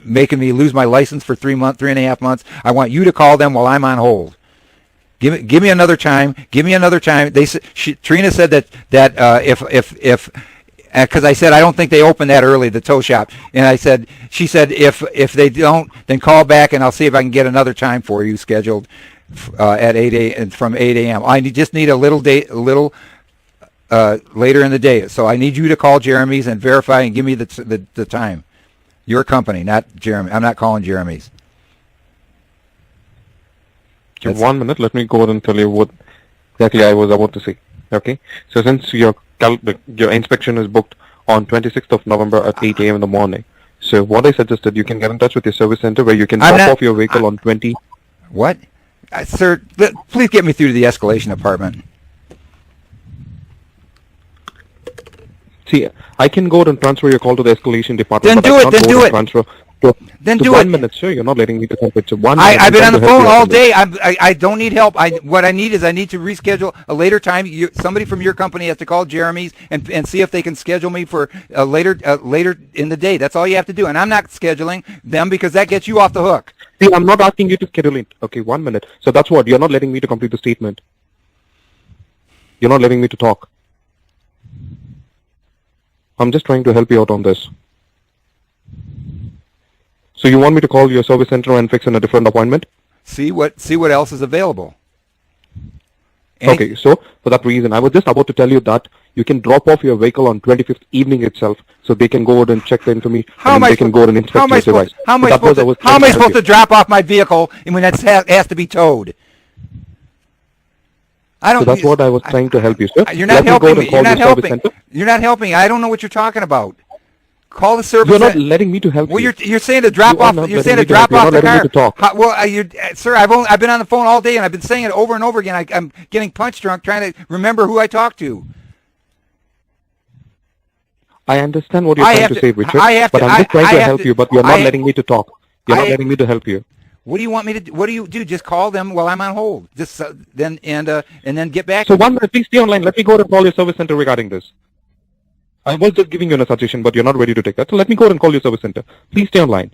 making me lose my license for 3.5 months. I want you to call them while I'm on hold. Give me another time. Give me another time. Trina said that if because I said I don't think they open that early, the tow shop, and she said if they don't, then call back and I'll see if I can get another time for you scheduled at 8 a.m. from 8 a.m. I just need a little later in the day, so I need you to call Jeremy's and verify and give me the time. Your company, not Jeremy. I'm not calling Jeremy's. Just 1 minute. Let me go ahead and tell you what exactly I was about to say. Okay. So since your inspection is booked on 26th of November at 8 a.m. in the morning, so what I suggested, you can get in touch with your service center where you can drop off your vehicle on 20. What? Sir, please get me through to the Escalation Department. See, I can go ahead and transfer your call to the Escalation Department. Then do it. Then do it. 1 minute, sir. You're not letting me to help it. So 1 minute. I've been on the phone all day. I don't need help. What I need is I need to reschedule a later time. Somebody from your company has to call Jeremy's and see if they can schedule me for later in the day. That's all you have to do. And I'm not scheduling them because that gets you off the hook. See, I'm not asking you to schedule it. Okay, 1 minute. So that's what. You're not letting me to complete the statement. You're not letting me to talk. I'm just trying to help you out on this. So you want me to call your service center and fix in a different appointment? See what else is available. Okay, so for that reason, I was just about to tell you that you can drop off your vehicle on 25th evening itself, so they can go out and check the information. They can go out and inspect your device. How am I supposed to drop off my vehicle when it has to be towed? So that's what I was trying to help you, sir. You're not helping me. You're not helping. You're not helping. I don't know what you're talking about. Call the service. You're not letting me to help you. Well, you're saying to drop off. You're saying to drop off the car. Sir, I've been on the phone all day and I've been saying it over and over again. I'm getting punch drunk trying to remember who I talked to. I understand what you're trying to say, Richard. But I'm just trying to help you. But you're not letting me to talk. You're not letting me to help you. What do you want me to do? What do you do? Just call them while I'm on hold. Just then get back. So 1 minute, please stay online. Let me go and call your service center regarding this. I was just giving you a suggestion, but you're not ready to take that. So let me go and call your service center. Please stay online.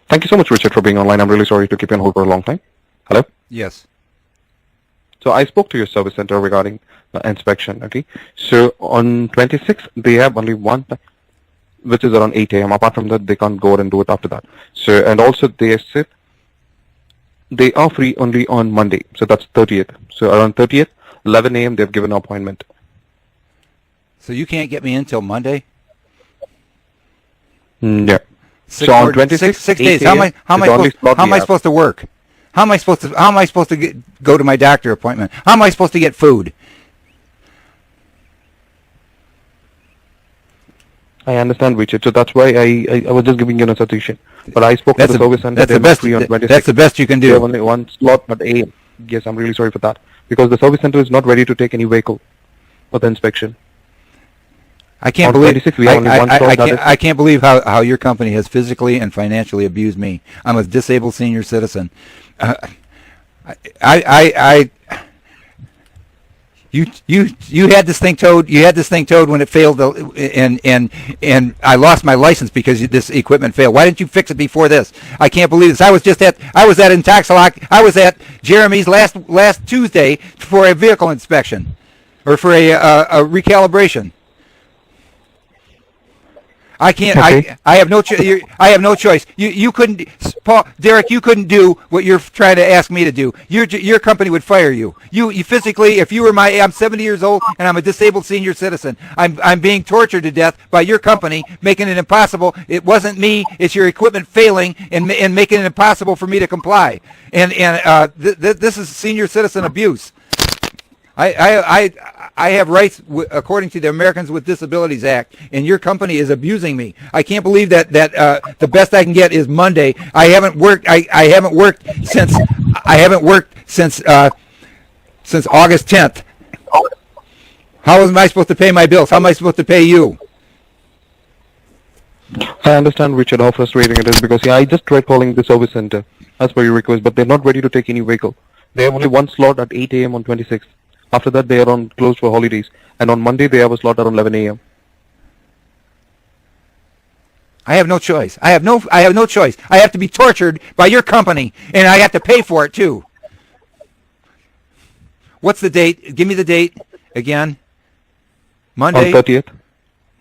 Thank you so much, Richard, for being online. I'm really sorry to keep you on hold for a long time. Hello? Yes. So I spoke to your service center regarding inspection, okay? So on 26th, they have only one time. which is around 8 a.m. Apart from that, they can't go out and do it after that. So, and also they said they are free only on Monday. So that's 30th. So around 30th, 11 a.m. they've given an appointment. So you can't get me in until Monday? Yeah. Six So on more- 26th, six 8 days. a.m. How am I supposed to work? How am I supposed to go to my doctor appointment? How am I supposed to get food? I understand, Richard. So that's why I was just giving you a suggestion. But I spoke to the service center. That's the best. That's the best you can They have do. only one slot at AM. Yes, I'm really sorry for that. Because the service center is not ready to take any vehicle for the inspection. I can't On believe 26, we have only one slot. I can't believe how your company has physically and financially abused me. I'm a disabled senior citizen. You had this thing towed. You had this thing towed when it failed, and I lost my license because this equipment failed. Why didn't you fix it before this? I can't believe this. I was at Intoxilock. I was at Jeremy's last Tuesday for a vehicle inspection, or for a recalibration. I can't. Okay. I have no. I have no choice. You couldn't, Paul, Derek. You couldn't do what you're trying to ask me to do. Your company would fire you. You physically, if you were I'm 70 years old and I'm a disabled senior citizen. I'm being tortured to death by your company, making it impossible. It wasn't me. It's your equipment failing and making it impossible for me to comply. This is senior citizen abuse. I have rights according to the Americans with Disabilities Act, and your company is abusing me. I can't believe that the best I can get is Monday. I haven't worked. I haven't worked since August 10th. How am I supposed to pay my bills? How am I supposed to pay you? I understand, Richard, how frustrating it is because I just tried calling the service center as per your request, but they're not ready to take any vehicle. They have only one slot at 8 a.m. on 26th. After that, they are closed for holidays, and on Monday they have a slot around 11 a.m. I have no choice. I have no choice. I have to be tortured by your company, and I have to pay for it too. What's the date? Give me the date again. Monday. On 30th.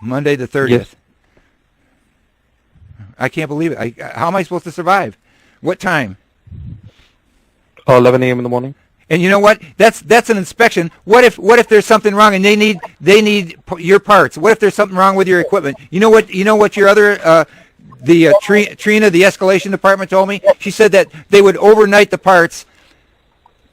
Monday the 30th. Yes. I can't believe it. How am I supposed to survive? What time? 11 a.m. in the morning. And you know what? That's an inspection. What if there's something wrong and they need your parts? What if there's something wrong with your equipment? You know what your other Trina, the Escalation Department, told me? She said that they would overnight the parts,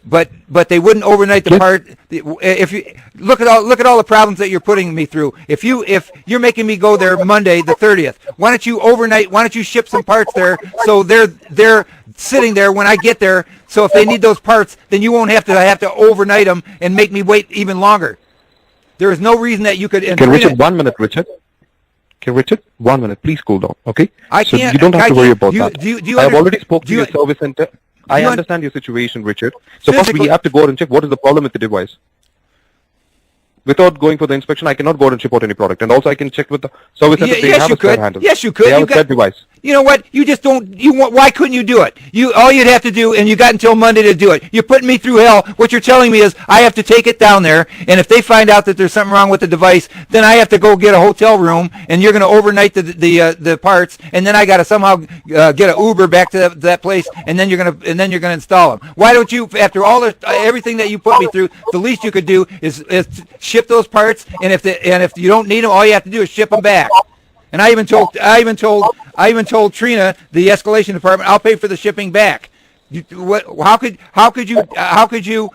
but they wouldn't overnight the part. If you look at all the problems that you're putting me through. If you're making me go there Monday the 30th, why don't you overnight? Why don't you ship some parts there so they're sitting there when I get there? So if they need those parts, then you won't have to overnight them and make me wait even longer. There is no reason that you could. Okay, Richard, 1 minute, Richard. Okay, Richard, 1 minute. Please cool down. Okay. I can't. So you don't have to worry about that. I have already spoke to your your service center. I understand your situation, Richard. So first we have to go out and check what is the problem with the device. Without going for the inspection, I cannot go out and ship out any product. And also I can check with the service center. They have a spare handle. Yes, you could. They have a spare device. You know what? You just don't. Why couldn't you do it? All you'd have to do, and you got until Monday to do it. You're putting me through hell. What you're telling me is I have to take it down there, and if they find out that there's something wrong with the device, then I have to go get a hotel room, and you're going to overnight the parts, and then I got to somehow get an Uber back to that place, and then you're going to install them. Why don't you, after everything that you put me through, the least you could do is ship those parts, and if you don't need them, all you have to do is ship them back. And I even told Trina, the Escalation Department, I'll pay for the shipping back. How could you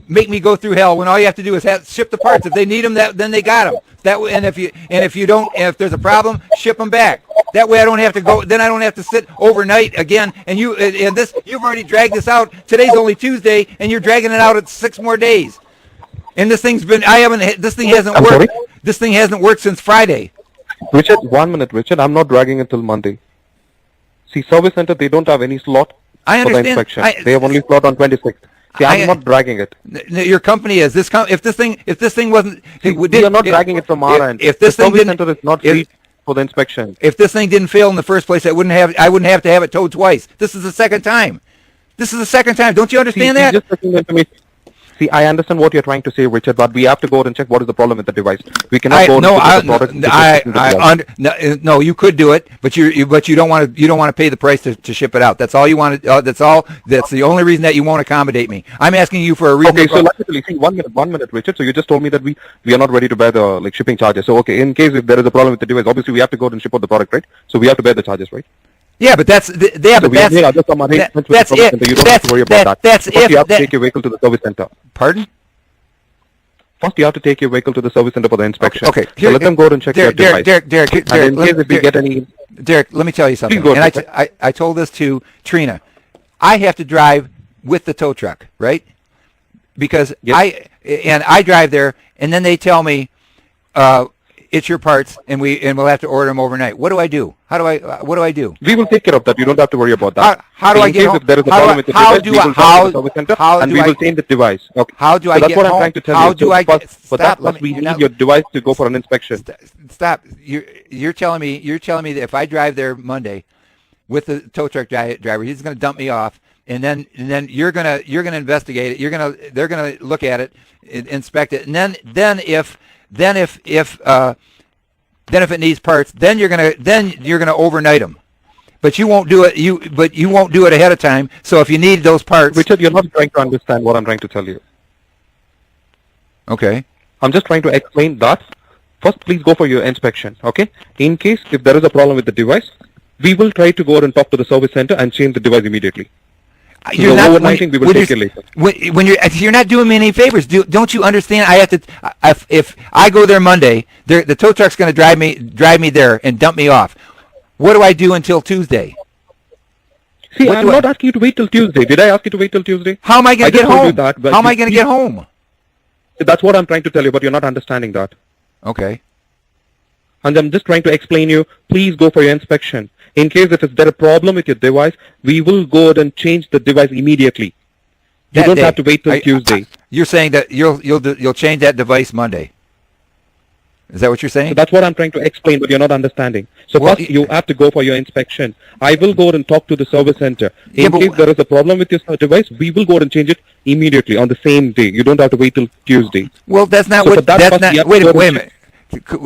make me go through hell when all you have to do is ship the parts? If they need them, then they got them. If there's a problem, ship them back. That way I don't have to go. Then I don't have to sit overnight again. And you've already dragged this out. Today's only Tuesday, and you're dragging it out at 6 more days. And this thing hasn't worked. Sorry? This thing hasn't worked since Friday. Richard, 1 minute, Richard. I'm not dragging it till Monday. See, service center, they don't have any slot I for the understand. inspection. They have only slot on 26th. See, I'm not dragging it. Your company is if this thing wasn't. We are not dragging it from our end. If this the thing service didn't, center is not free for the inspection. If this thing didn't fail in the first place, I wouldn't have to have it towed twice. This is the second time. Don't you understand that? Just taking the information. See, I understand what you're trying to say, Richard, but we have to go out and check what is the problem with the device. We cannot go and look at the product. No, you could do it, but you don't want to pay the price to ship it out. That's all you want. That's the only reason that you won't accommodate me. I'm asking you for a reason. Okay, so logically, see, one minute, Richard. So you just told me that we are not ready to bear the shipping charges. So okay, in case if there is a problem with the device, obviously we have to go out and ship out the product, right? So we have to bear the charges, right? Yeah, but that's it. You don't have to take your vehicle to the service center. Pardon? First, you have to take your vehicle to the service center for the inspection. Okay. So let them go out and check your device. Derek, and in case if we get any... Derek, let me tell you something. And I told this to Trina. I have to drive with the tow truck, right? Because I drive there, and then they tell me, it's your parts, and we'll have to order them overnight. What do I do? What do I do? We will take care of that. You don't have to worry about that. How do I get home? If there is a problem with the device, we will come to the service center and we will change the device. Okay. How do I get home? That's what I'm trying to tell you. How do I get? For that, we need your device to go for an inspection. Stop. You're telling me that if I drive there Monday with the tow truck driver, he's going to dump me off, and then you're gonna investigate it. They're gonna look at it, inspect it, and then if it needs parts, then you're gonna overnight them. But you won't do it. You won't do it ahead of time. So if you need those parts, Richard, you're not trying to understand what I'm trying to tell you. Okay. I'm just trying to explain that. First, please go for your inspection. Okay. In case if there is a problem with the device, we will try to go out and talk to the service center and change the device immediately. You're not. We will take it later. When you're not doing me any favors, don't you understand? I have to. If I go there Monday, the tow truck's going to drive me there and dump me off. What do I do until Tuesday? See, I'm not asking you to wait till Tuesday. Did I ask you to wait till Tuesday? How am I going to get home? How am I going to get home? That's what I'm trying to tell you, but you're not understanding that. Okay. And I'm just trying to explain you. Please go for your inspection. In case if there a problem with your device, we will go ahead and change the device immediately. You don't have to wait till Tuesday. You're saying that you'll change that device Monday. Is that what you're saying? So that's what I'm trying to explain, but you're not understanding. So first, you have to go for your inspection. I will go ahead and talk to the service center. In case there is a problem with your device, we will go ahead and change it immediately on the same day. You don't have to wait till Tuesday. Well, that's not what. That's not. Wait a minute,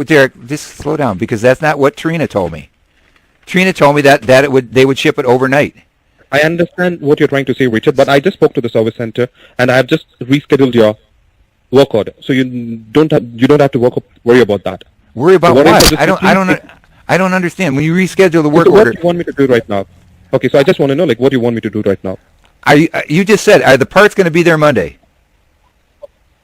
Derek. Just slow down, because that's not what Trina told me. Trina told me that they would ship it overnight. I understand what you're trying to say, Richard, but I just spoke to the service center and I have just rescheduled your work order, so you don't have to worry about that. Worry about what? I don't understand. When you reschedule the work order, what do you want me to do right now? Okay, so I just want to know what do you want me to do right now? You just said, are the parts going to be there Monday?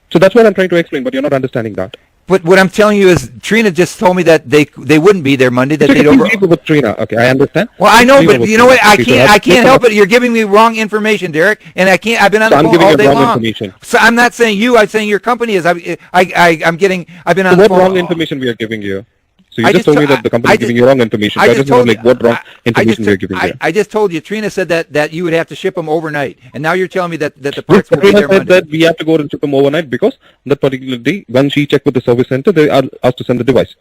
So that's what I'm trying to explain, but you're not understanding that. But what I'm telling you is, Trina just told me that they wouldn't be there Monday. That they'd over. With Trina, okay, I understand. Well, I know, but you know what? I can't help it. You're giving me wrong information, Derek, and I can't. I've been on the phone all day long. So I'm not saying you. I'm saying your company is. I've been on the phone. What wrong information we are giving you? So you just told me that the company is giving you wrong information. So I just want to know what wrong information we are giving you. I just told you. Trina said that you would have to ship them overnight, and now you're telling me that the parts will be there Monday. Trina said that we have to go and ship them overnight because that particular day, when she checked with the service center, they are asked to send the device.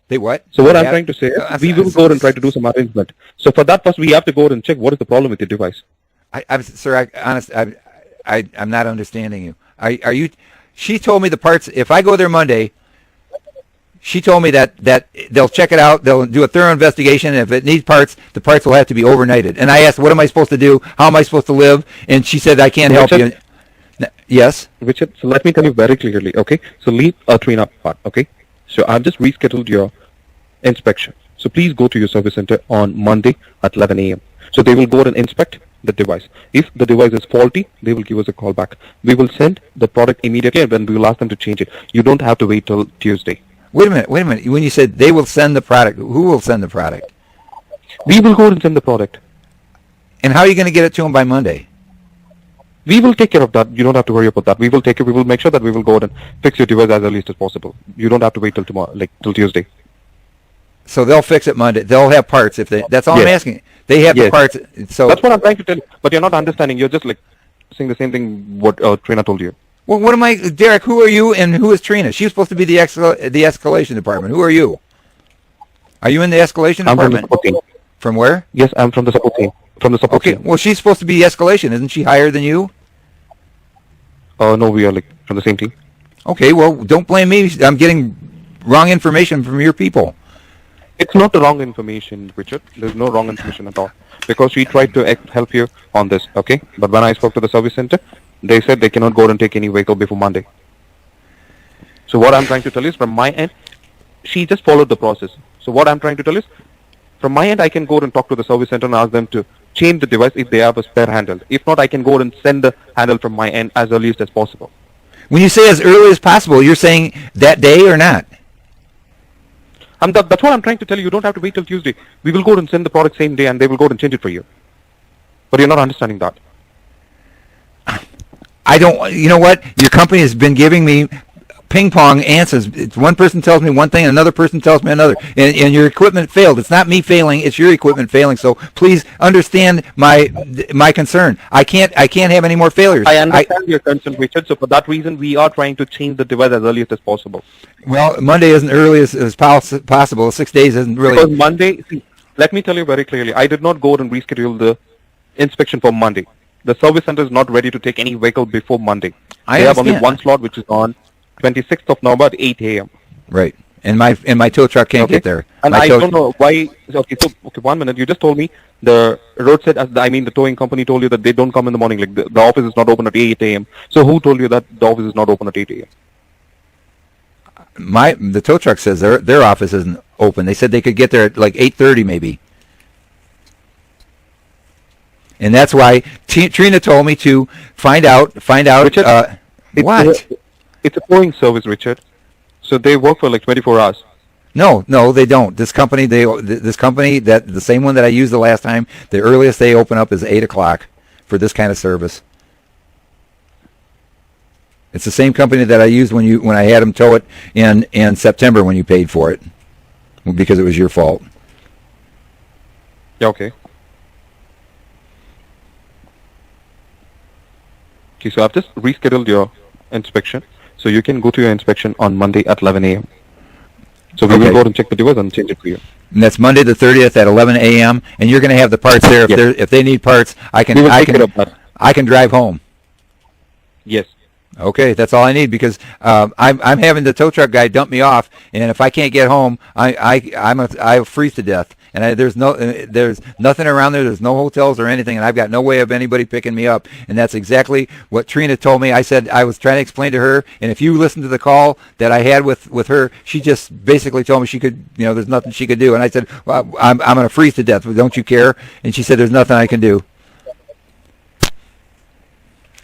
They what? So what I'm trying to say is, we will go and try to do some arrangement. So for that, first we have to go and check what is the problem with your device. Sir, I'm not understanding you. Are you? She told me the parts. If I go there Monday, she told me that they'll check it out, they'll do a thorough investigation, and if it needs parts, the parts will have to be overnighted. And I asked, what am I supposed to do? How am I supposed to live? And she said, I can't help you. Yes? Richard, so let me tell you very clearly, okay? So leave Trina part, okay? So I've just rescheduled your inspection. So please go to your service center on Monday at 11 a.m. So they will go and inspect the device. If the device is faulty, they will give us a call back. We will send the product immediately, and then we will ask them to change it. You don't have to wait till Tuesday. Wait a minute. When you said they will send the product, who will send the product? We will go and send the product. And how are you going to get it to them by Monday? We will take care of that. You don't have to worry about that. We will take it. We will make sure that we will go and fix your device as early as possible. You don't have to wait till tomorrow, till Tuesday. So they'll fix it Monday. They'll have parts that's all I'm asking. They have the parts. So that's what I'm trying to tell you. But you're not understanding. You're just saying the same thing what Trina told you. Well, what am I, Derek? Who are you, and who is Trina? She's supposed to be the Escalation Department. Who are you? Are you in the Escalation Department? I'm from the support team. From where? Yes, I'm from the support team. From the support team. Well, she's supposed to be Escalation. Isn't she higher than you? No, we are like from the same team. Okay, well, don't blame me. I'm getting wrong information from your people. It's not the wrong information, Richard. There's no wrong information at all. Because we tried to help you on this, okay? But when I spoke to the service center, they said they cannot go and take any vehicle before Monday. So what I'm trying to tell you is from my end, she just followed the process. So what I'm trying to tell you is, from my end, I can go and talk to the service center and ask them to change the device if they have a spare handle. If not, I can go and send the handle from my end as earliest as possible. When you say as early as possible, you're saying that day or not? That's what I'm trying to tell you. You don't have to wait till Tuesday. We will go and send the product same day and they will go and change it for you. But you're not understanding that. I don't, you know what? Your company has been giving me ping pong answers. It's one person tells me one thing, another person tells me another. And your equipment failed. It's not me failing, it's your equipment failing. So please understand my concern. I can't have any more failures. I understand your concern, Richard. So for that reason, we are trying to change the device as earliest as possible. Well, Monday isn't early as possible. 6 days isn't really. Because Monday, see, let me tell you very clearly, I did not go and reschedule the inspection for Monday. The service center is not ready to take any vehicle before Monday. I They have only understand. one slot, which is on 26th of November at 8 a.m. Right. And my tow truck can't get there. And My I tow- don't know why. Okay, 1 minute. You just told me the roadside, the towing company told you that they don't come in the morning. Like the office is not open at 8 a.m. So who told you that the office is not open at 8 a.m.? The tow truck says their office isn't open. They said they could get there at like 8:30 maybe. And that's why Trina told me to find out. Richard, What? It's a towing service, Richard. So they work for like 24 hours. No, they don't. This company, that the same one that I used the last time, the earliest they open up is 8 o'clock for this kind of service. It's the same company that I used when I had them tow it in September when you paid for it, because it was your fault. Yeah, okay. Okay, so I've just rescheduled your inspection. So you can go to your inspection on Monday at 11 a.m. So we will Okay. go and check the device and change it for you. And that's Monday the 30th at 11 a.m. And you're going to have the parts there. Yes. If they need parts, I We will take care of that. can drive home. Yes. Okay, that's all I need, because I'm having the tow truck guy dump me off, and if I can't get home, I freeze to death. And there's nothing around there. There's no hotels or anything, and I've got no way of anybody picking me up. And that's exactly what Trina told me. I said I was trying to explain to her, and if you listen to the call that I had with her, she just basically told me she could, there's nothing she could do. And I said, well, I'm going to freeze to death. Don't you care? And she said, there's nothing I can do.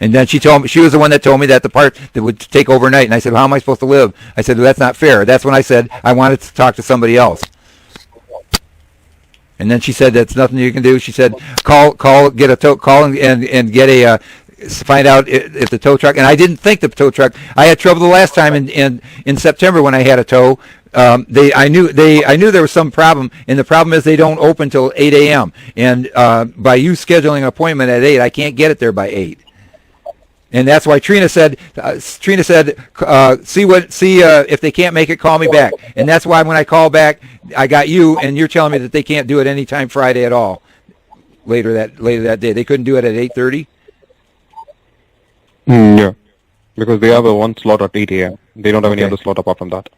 And then she was the one that told me that the part that would take overnight. And I said, well, how am I supposed to live? I said, well, that's not fair. That's when I said I wanted to talk to somebody else. And then she said, that's nothing you can do. She said, call and get a, find out if the tow truck, and I didn't think the tow truck, I had trouble the last time in September when I had a tow. I knew there was some problem, and the problem is they don't open till 8 a.m. And by you scheduling an appointment at 8, I can't get it there by 8. And that's why Trina said, see if they can't make it, call me back. And that's why when I call back, I got you, and you're telling me that they can't do it anytime Friday at all. Later that day, they couldn't do it at 8:30. Yeah, because they have a one slot at 8 a.m. They don't have any other slot apart from that.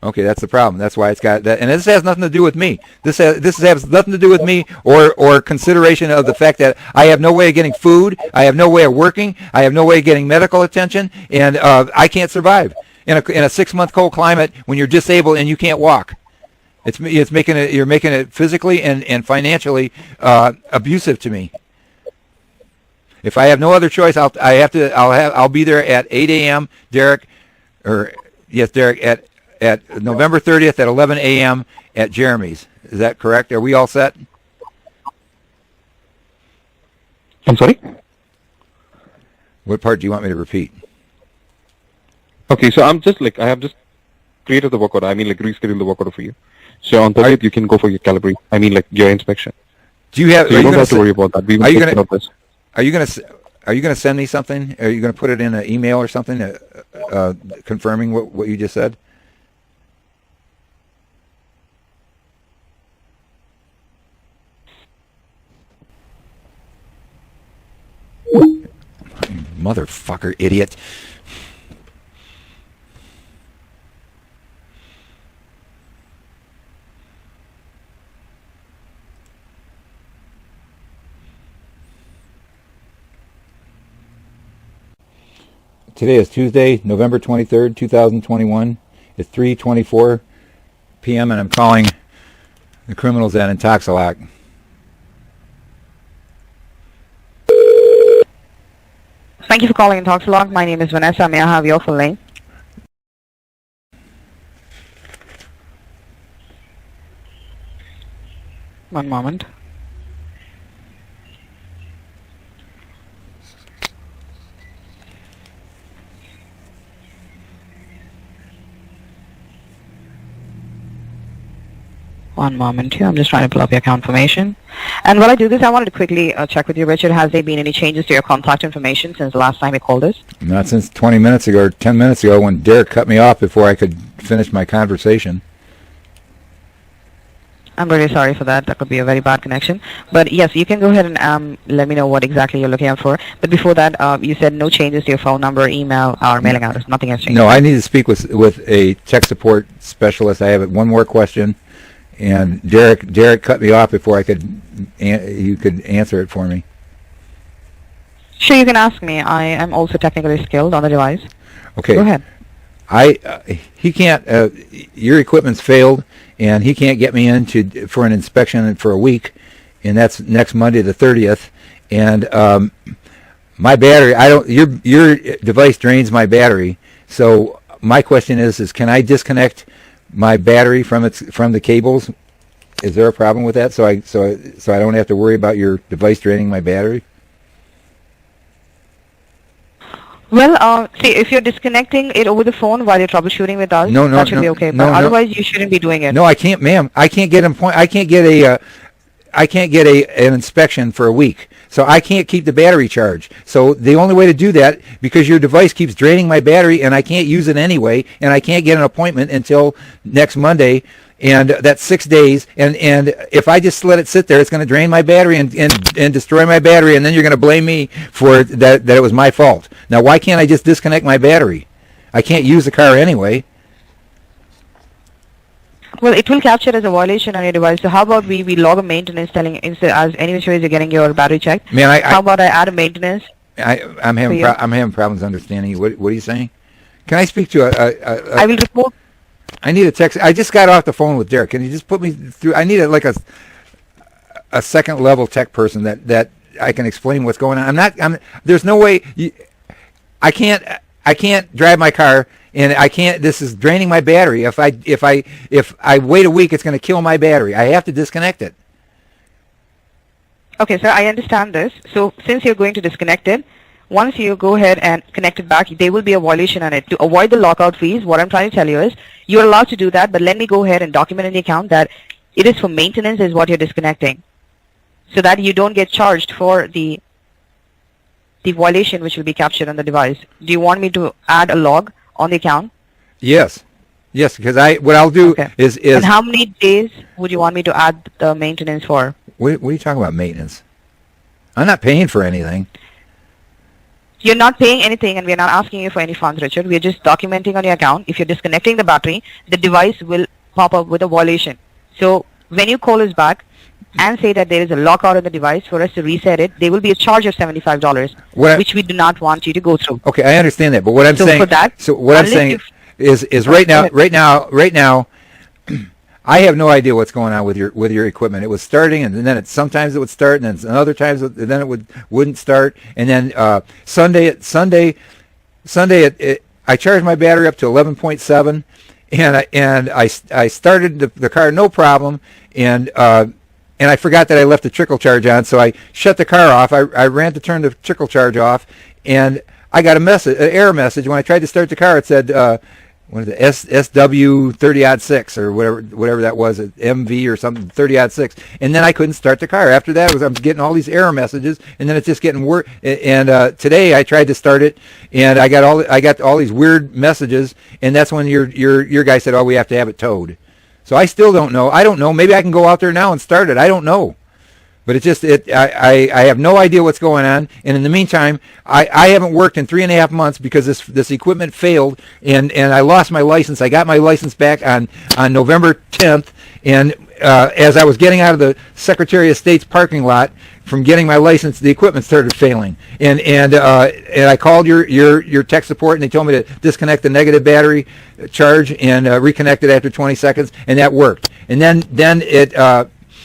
Okay, that's the problem. That's why it's got that, and this has nothing to do with me. This has nothing to do with me or consideration of the fact that I have no way of getting food, I have no way of working, I have no way of getting medical attention, and I can't survive in a 6-month cold climate when you're disabled and you can't walk. You're making it physically and financially abusive to me. If I have no other choice, I'll be there at 8 a.m. Derek, at November 30th at 11 a.m. at Jeremy's. Is that correct? Are we all set? I'm sorry? What part do you want me to repeat? Okay, so I have just created the work order. Reschedule the work order for you. So on 30th, you can go for your calibrate. Your inspection. Do you have? So you don't have to worry about that. We will take care of this. Are you going to send me something? Are you going to put it in an email or something confirming what you just said? Motherfucker, idiot. Today is Tuesday, November 23rd, 2021. It's 3:24 p.m. and I'm calling the criminals at Intoxilac. Thank you for calling Intoxilac. My name is Vanessa. May I have your full name? One moment. One moment here. I'm just trying to pull up your account information. And while I do this, I wanted to quickly check with you, Richard. Has there been any changes to your contact information since the last time you called us? Not since 20 minutes ago or 10 minutes ago when Derek cut me off before I could finish my conversation. I'm really sorry for that. That could be a very bad connection. But yes, you can go ahead and let me know what exactly you're looking out for. But before that, you said no changes to your phone number, email, or mailing address. Nothing has changed. No, I need to speak with a tech support specialist. I have one more question. And Derek cut me off before you could answer it for me. Sure, you can ask me. I am also technically skilled on the device. Okay. Go ahead. He can't. Your equipment's failed, and he can't get me in for an inspection for a week, and that's next Monday the 30th. And my battery, Your device drains my battery. So my question is can I disconnect my battery from the cables? Is there a problem with that? So I don't have to worry about your device draining my battery? Well, see, if you're disconnecting it over the phone while you're troubleshooting with us, that should be okay. But otherwise, you shouldn't be doing it. No, I can't, ma'am. I can't get an inspection for a week. So I can't keep the battery charged. So the only way to do that, because your device keeps draining my battery and I can't use it anyway, and I can't get an appointment until next Monday, and that's 6 days. And if I just let it sit there, it's going to drain my battery and destroy my battery, and then you're going to blame me for that it was my fault. Now, why can't I just disconnect my battery? I can't use the car anyway. Well, it will capture as a violation on your device. So how about we log a maintenance telling instead as any which way you're getting your battery checked. Man, how about I add a maintenance? I'm having problems understanding you. What are you saying? Can I speak to I will report. I need a text. I just got off the phone with Derek. Can you just put me through? I need a second level tech person that I can explain what's going on. There's no way. I can't drive my car. And I can't. This is draining my battery. If I wait a week, it's going to kill my battery. I have to disconnect it. Okay, sir, I understand this. So since you're going to disconnect it, once you go ahead and connect it back, there will be a violation on it. To avoid the lockout fees, what I'm trying to tell you is you're allowed to do that, but let me go ahead and document in the account that it is for maintenance is what you're disconnecting, so that you don't get charged for the violation which will be captured on the device. Do you want me to add a log on the account? Yes, because what I'll do is. And how many days would you want me to add the maintenance for? What are you talking about, maintenance? I'm not paying for anything. You're not paying anything, and we're not asking you for any funds, Richard. We're just documenting on your account. If you're disconnecting the battery, the device will pop up with a violation. So when you call us back and say that there is a lockout on the device for us to reset it, there will be a charge of $75, which we do not want you to go through. Okay, I understand that, but what I'm saying. For that, so what I'm saying is right now, I have no idea what's going on with your equipment. It was starting, and then sometimes it would start, and then other times then it wouldn't start, and then Sunday I charged my battery up to 11.7, and I started the car no problem, and I forgot that I left the trickle charge on, so I shut the car off. I ran to turn the trickle charge off, and I got an error message. When I tried to start the car, it said what is it, SW 30-6 or whatever that was, MV or something 30-6, and then I couldn't start the car. After that, I'm getting all these error messages, and then it's just getting worse. And today I tried to start it, and I got all these weird messages, and that's when your guy said, "Oh, we have to have it towed." So I still don't know. I don't know. Maybe I can go out there now and start it. I don't know. But it's just I have no idea what's going on, and in the meantime, I haven't worked in 3.5 months because this equipment failed, and I lost my license. I got my license back on November 10th, and as I was getting out of the Secretary of State's parking lot from getting my license, the equipment started failing, and I called your tech support, and they told me to disconnect the negative battery charge and reconnect it after 20 seconds, and that worked. And then it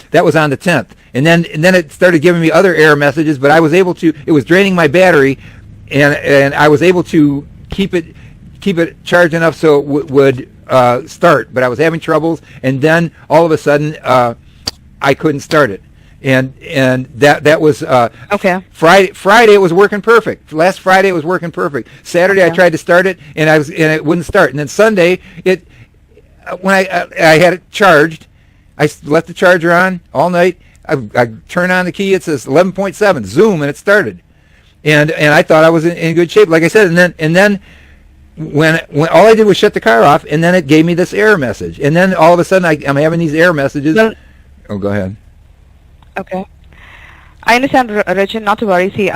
that was on the 10th. And then it started giving me other error messages, but I was able to. It was draining my battery, and I was able to keep it charged enough so it would start. But I was having troubles, and then all of a sudden I couldn't start it, and that was Okay. Friday it was working perfect. Last Friday it was working perfect. Saturday I tried to start it, and it wouldn't start. And then Sunday when I had it charged, I left the charger on all night. I turned on the key. It says 11.7 zoom, and it started. And I thought I was in good shape, like I said. And then when all I did was shut the car off, and then it gave me this error message. And then all of a sudden I'm having these error messages. Well, go ahead. Okay. I understand, Richard. Not to worry. See,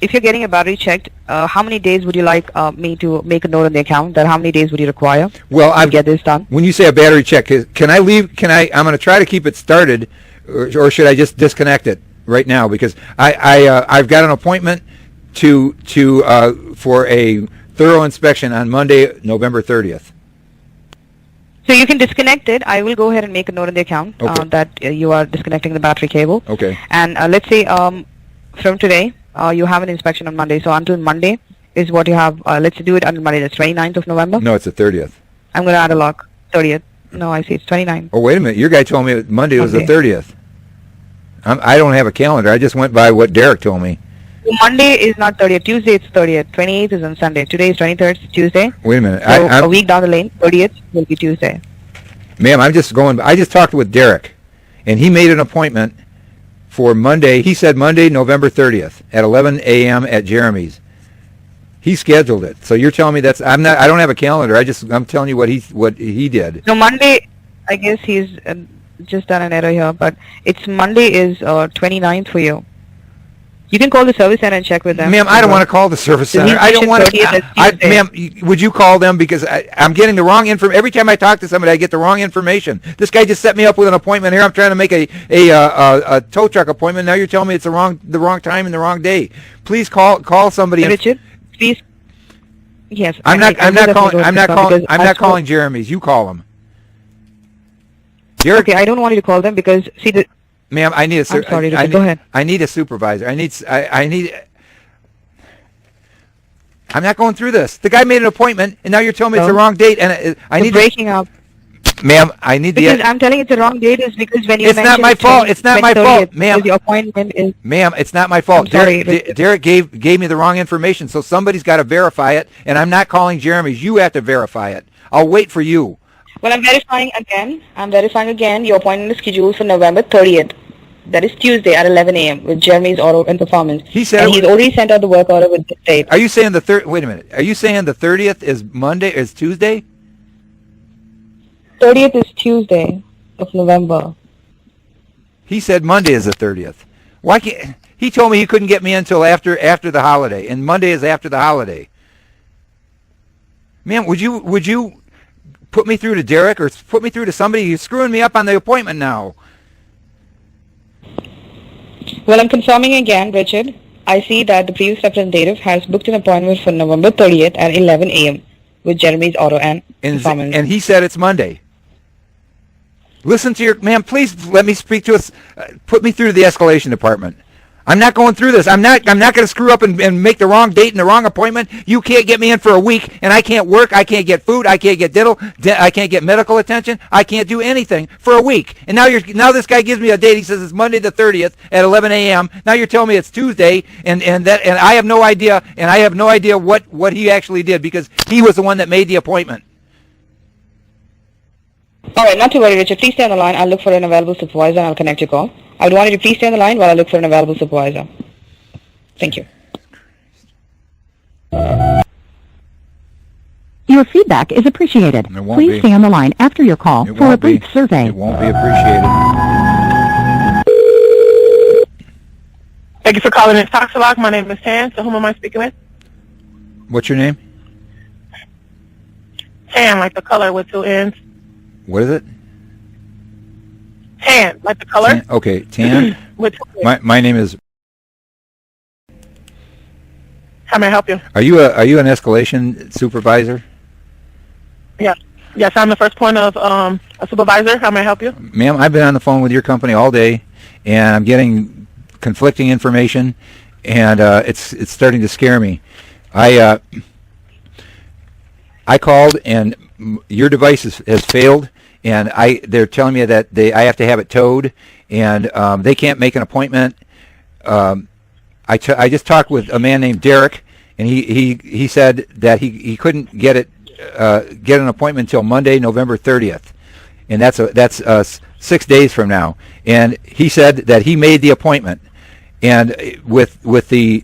if you're getting a battery checked, how many days would you like me to make a note on the account? That how many days would you require? Well, to get this done. When you say a battery check, can I leave? I'm going to try to keep it started, or should I just disconnect it right now? Because I've got an appointment for a thorough inspection on Monday, November 30th. So you can disconnect it. I will go ahead and make a note on the account that you are disconnecting the battery cable. Okay. And let's say from today, you have an inspection on Monday. So until Monday is what you have. Let's do it until Monday. That's 29th of November. No, it's the 30th. I'm going to add a lock. 30th. No, I see. It's 29th. Oh, wait a minute. Your guy told me Monday was the 30th. I don't have a calendar. I just went by what Derek told me. Monday is not 30th. Tuesday it's 30th. 28th is on Sunday. Today is 23rd, Tuesday. Wait a minute. So a week down the lane, 30th will be Tuesday. Ma'am, I just talked with Derek, and he made an appointment for Monday. He said Monday, November 30th at 11 a.m. at Jeremy's. He scheduled it. So you're telling me I don't have a calendar. I'm telling you what he did. No, Monday, I guess he's just done an error here, but it's Monday is 29th for you. You can call the service center and check with them. Ma'am, I don't want to call the service center. I don't want to. Ma'am, would you call them, because I'm getting the wrong information. Every time I talk to somebody, I get the wrong information. This guy just set me up with an appointment here. I'm trying to make a tow truck appointment. Now you're telling me it's the wrong time and the wrong day. Please call somebody. Richard, please. Yes. I'm not calling Jeremy's. You call him. Okay, I don't want you to call them because see. Ma'am, I need a. I'm sorry, Richard, go ahead. I need a supervisor. I need. I'm not going through this. The guy made an appointment, and now you're telling me it's the wrong date, and I need. Breaking up. Ma'am, I need because I'm telling you it's the wrong date is because when you. It's not my fault. It's not my fault, ma'am. The appointment is. Ma'am, it's not my fault. Derek gave me the wrong information, so somebody's got to verify it, and I'm not calling Jeremy's. You have to verify it. I'll wait for you. Well, I'm verifying again. Your appointment is scheduled for November 30th. That is Tuesday at 11 a.m. with Jeremy's Auto and Performance. He said, and he's already sent out the work order with the date. Are you saying wait a minute. Are you saying the 30th is Monday? Is Tuesday? 30th is Tuesday of November. He said Monday is the 30th. Why can't he told me he couldn't get me until after the holiday, and Monday is after the holiday. Ma'am, would you put me through to Derek or put me through to somebody? You're screwing me up on the appointment now. Well, I'm confirming again, Richard. I see that the previous representative has booked an appointment for November 30th at 11 a.m. with Jeremy's Auto and Performance. And he said it's Monday. Listen to ma'am, please let me speak to us. Put me through to the Escalation Department. I'm not going through this. I'm not going to screw up and make the wrong date and the wrong appointment. You can't get me in for a week, and I can't work. I can't get food. I can't get I can't get medical attention. I can't do anything for a week. And now this guy gives me a date. He says it's Monday the 30th at 11 a.m. Now you're telling me it's Tuesday, and I have no idea. And I have no idea what he actually did because he was the one that made the appointment. All right, not to worry, Richard. Please stay on the line. I'll look for an available supervisor, and I'll connect your call. I would want you to please stay on the line while I look for an available supervisor. Thank you. Your feedback is appreciated. Please stay on the line after your call for a brief survey. It won't be appreciated. Thank you for calling in Toxalog. My name is Tan. So whom am I speaking with? What's your name? Tan, like the color with 2 N's. What is it? Tan, like the color. Tan? Okay, Tan. With 2 N's. My name is. How may I help you? Are you an escalation supervisor? Yes. Yes, I'm the first point of a supervisor. How may I help you? Ma'am, I've been on the phone with your company all day, and I'm getting conflicting information, and it's starting to scare me. I called, and your device has failed, and they're telling me that I have to have it towed, and they can't make an appointment. I just talked with a man named Derek, and he said that he couldn't get an appointment until Monday, November 30th, and that's 6 days from now. And he said that he made the appointment, and with the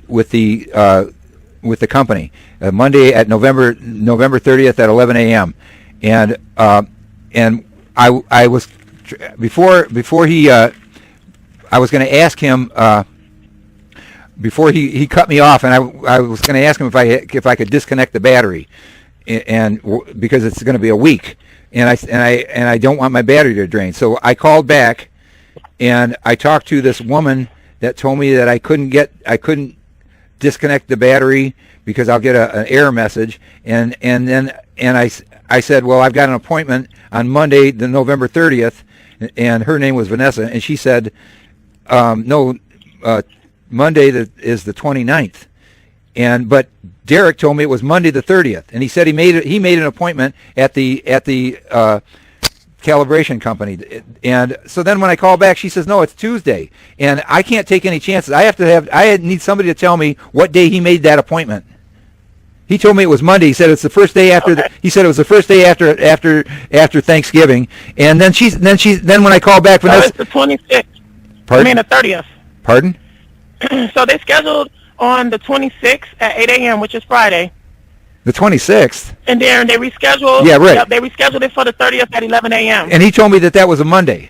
company Monday at November 30th at 11 a.m. And I was before he I was going to ask him. Before he cut me off, and I was going to ask him if I could disconnect the battery, and because it's going to be a week, and I don't want my battery to drain. So I called back, and I talked to this woman that told me that I couldn't disconnect the battery because I'll get an error message, and I said, well, I've got an appointment on Monday, the November 30th, and her name was Vanessa, and she said, no. Monday is the 29th, but Derek told me it was Monday the 30th, and he said he made an appointment at the calibration company, and so then when I call back, she says no, it's Tuesday, and I can't take any chances. I need somebody to tell me what day he made that appointment. He told me it was Monday. He said it's the first day after. Okay. He said it was the first day after Thanksgiving, and then when I call back, So Vanessa, it's the 26th. pardon? I mean the 30th. Pardon? So they scheduled on the 26th at 8 a.m., which is Friday. The 26th. And then they rescheduled. Yeah, right. Yep, they rescheduled it for the 30th at 11 a.m. And he told me that was a Monday.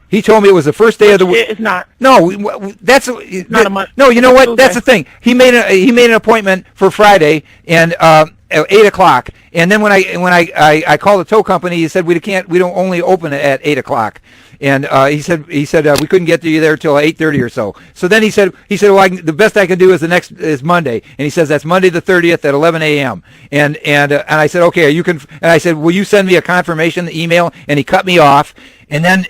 He told me it was the first day of the week. It's not. No, that's not a month. No, you know It's what? Tuesday. That's the thing. He made an appointment for Friday and at 8 o'clock. And then when I called the tow company, he said we don't only open at 8 o'clock. And he said we couldn't get to you there till 8:30 or so. So then he said well, the best I can do is Monday. And he says that's Monday the 30th at 11 a.m. And I said okay, and I said will you send me a confirmation email? And he cut me off. And then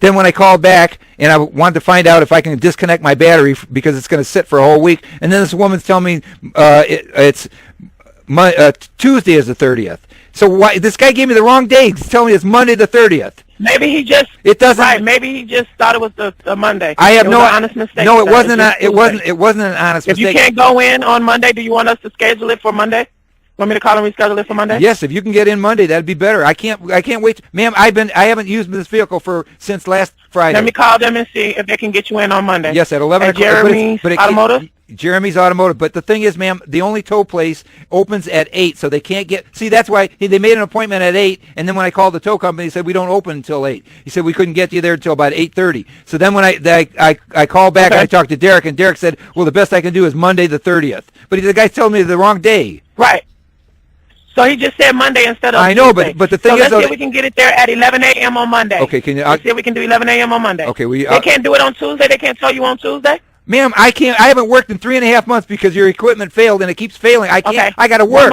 when I called back and I wanted to find out if I can disconnect my battery because it's going to sit for a whole week, and then this woman's telling me it's Tuesday is the 30th. So why this guy gave me the wrong day? He's telling me it's Monday the 30th. Maybe he just. It doesn't. Right. Maybe he just thought it was the Monday. I have It was an honest mistake. No, it sir. wasn't. It's just It wasn't an honest If mistake. you can't go in on Monday, do you want us to schedule it for Monday? Want me to call and reschedule it for Monday? Yes, if you can get in Monday, that'd be better. I can't wait, ma'am. I haven't used this vehicle since last Friday. Let me call them and see if they can get you in on Monday. Yes, at 11 At o'clock. Jeremy's Automotive? Jeremy's Automotive. But the thing is, ma'am, the only tow place opens at 8, so they can't get... See, that's why they made an appointment at 8, and then when I called the tow company, they said, we don't open until 8. He said, we couldn't get you there until about 8:30. So then when I called back, Okay. and I talked to Derek, and Derek said, well, the best I can do is Monday the 30th. But the guy's telling me the wrong day. Right. So he just said Monday instead of I know, Tuesday. but the thing so is, let's though, see if we can get it there at 11 a.m. on Monday. Okay, can you... Let's see if we can do 11 a.m. on Monday. Okay, They can't do it on Tuesday? They can't tell you on Tuesday? Ma'am, I can't. I haven't worked in 3.5 months because your equipment failed and it keeps failing. I can't. Okay. I got to work.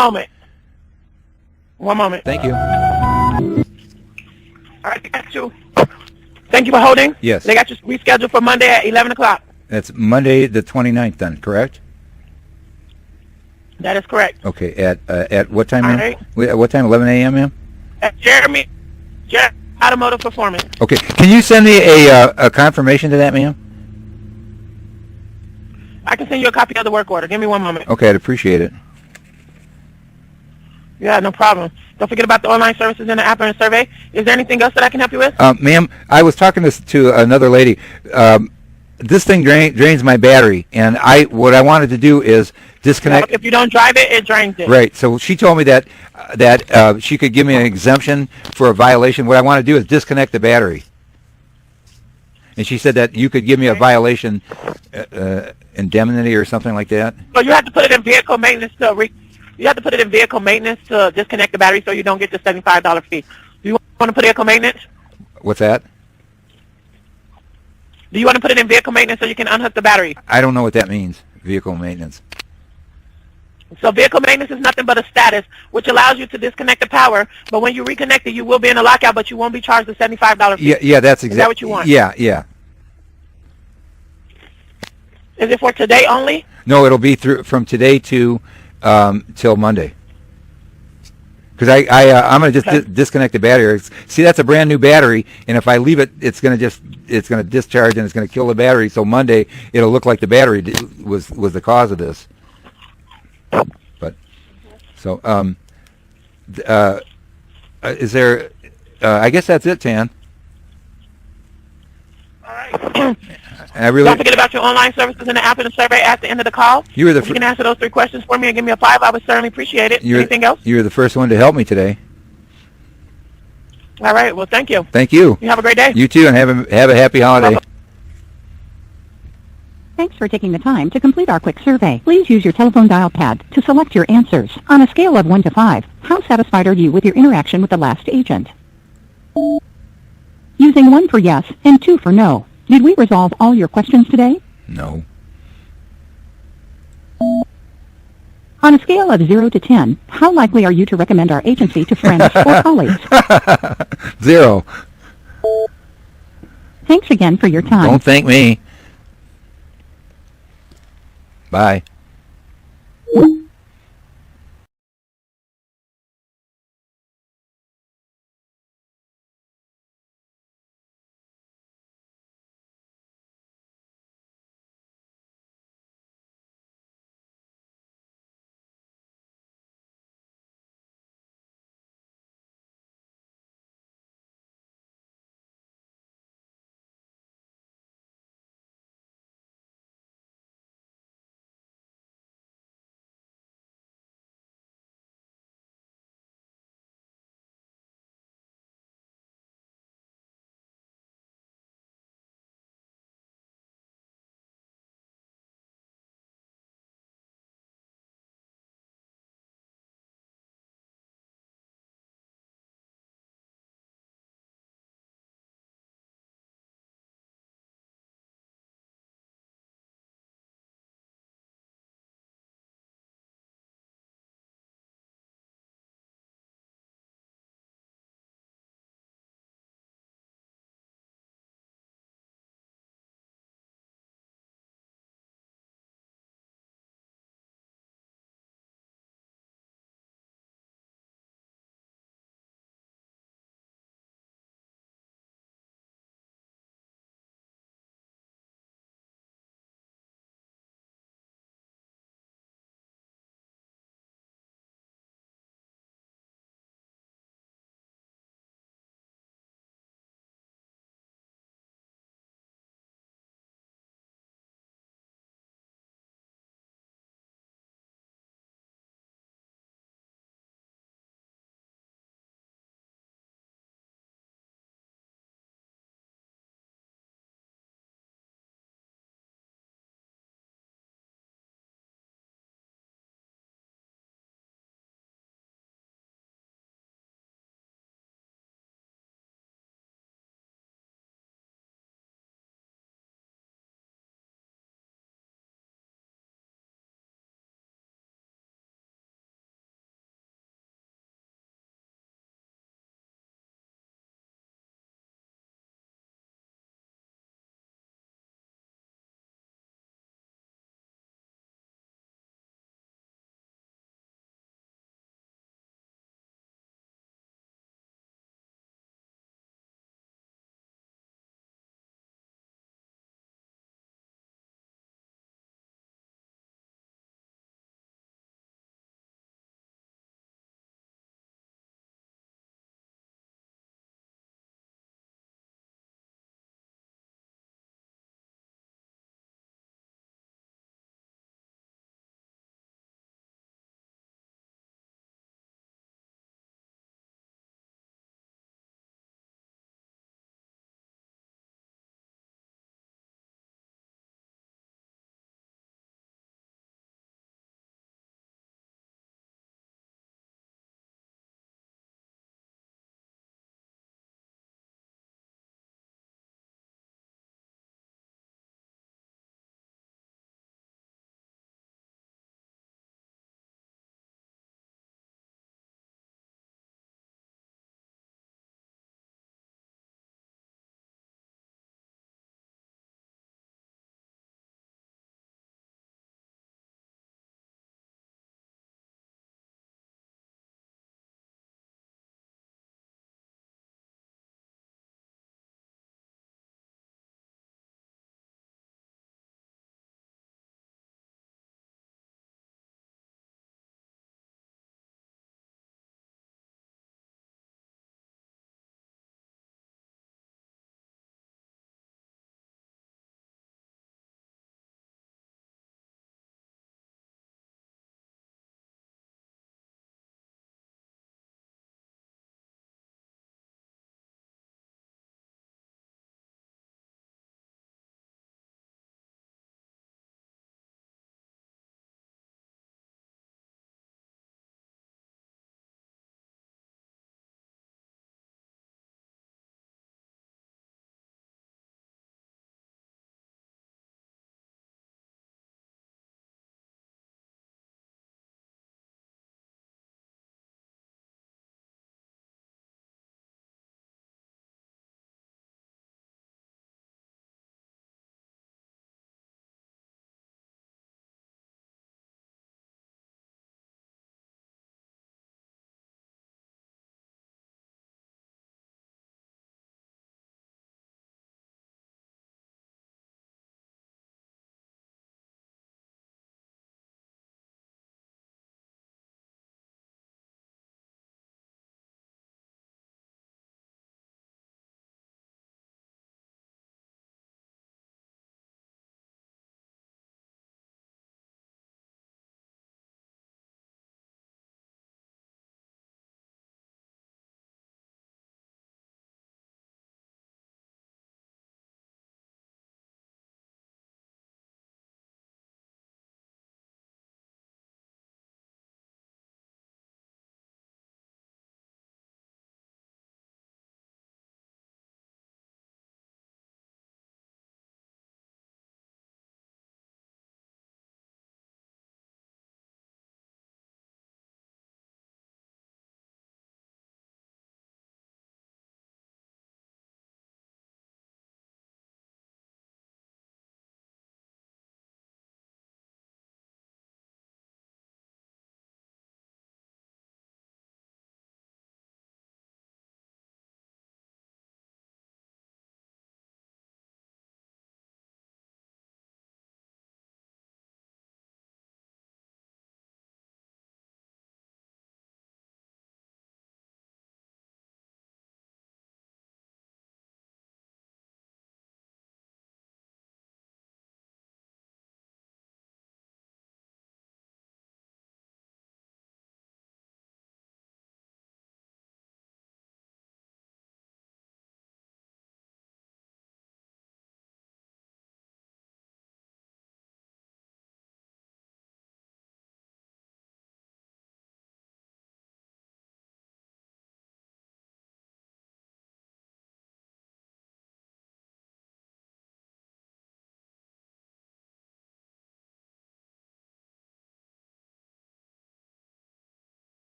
One moment. Thank you. All right, got you. Thank you for holding. Yes. They got you rescheduled for Monday at 11 o'clock. That's Monday the 29th then, correct? That is correct. Okay. At what time, All ma'am? right. At what time? 11 a.m., ma'am? At Jeremy Automotive Performance. Okay. Can you send me a confirmation to that, ma'am? I can send you a copy of the work order. Give me one moment. Okay, I'd appreciate it. Yeah, no problem. Don't forget about the online services and the app and survey. Is there anything else that I can help you with? Ma'am, I was talking to another lady. This thing drains my battery, and what I wanted to do is disconnect. If you don't drive it, it drains it. Right. So she told me that she could give me an exemption for a violation. What I want to do is disconnect the battery. and she said that you could give me a violation indemnity or something like that. So you have to put it in vehicle maintenance you have to put it in vehicle maintenance to disconnect the battery so you don't get the $75 fee. Do you want to put vehicle maintenance? What's that? Do you want to put it in vehicle maintenance so you can unhook the battery? I don't know what that means. Vehicle maintenance. So vehicle maintenance is nothing but a status, which allows you to disconnect the power. But when you reconnect it, you will be in a lockout, but you won't be charged the $75 fee. Yeah, that's exactly. Is that what you want? Yeah. Is it for today only? No, it'll be from today to till Monday. Because I'm going to just disconnect the battery. See, that's a brand new battery, and if I leave it, it's going to discharge and it's going to kill the battery. So Monday, it'll look like the battery was the cause of this. But so is there? I guess that's it, Tan. All right. Don't Don't forget about your online services and the app and the survey at the end of the call. You were the If you can answer those 3 questions for me and give me a 5, I would certainly appreciate it. Anything else? You were the first one to help me today. All right. Well, thank you. Thank you. You have a great day. You too, and have a happy holiday. Thanks for taking the time to complete our quick survey. Please use your telephone dial pad to select your answers. On a scale of 1 to 5, how satisfied are you with your interaction with the last agent? Using 1 for yes and 2 for no. Did we resolve all your questions today? No. On a scale of 0 to 10, how likely are you to recommend our agency to friends or colleagues? 0. Thanks again for your time. Don't thank me. Bye.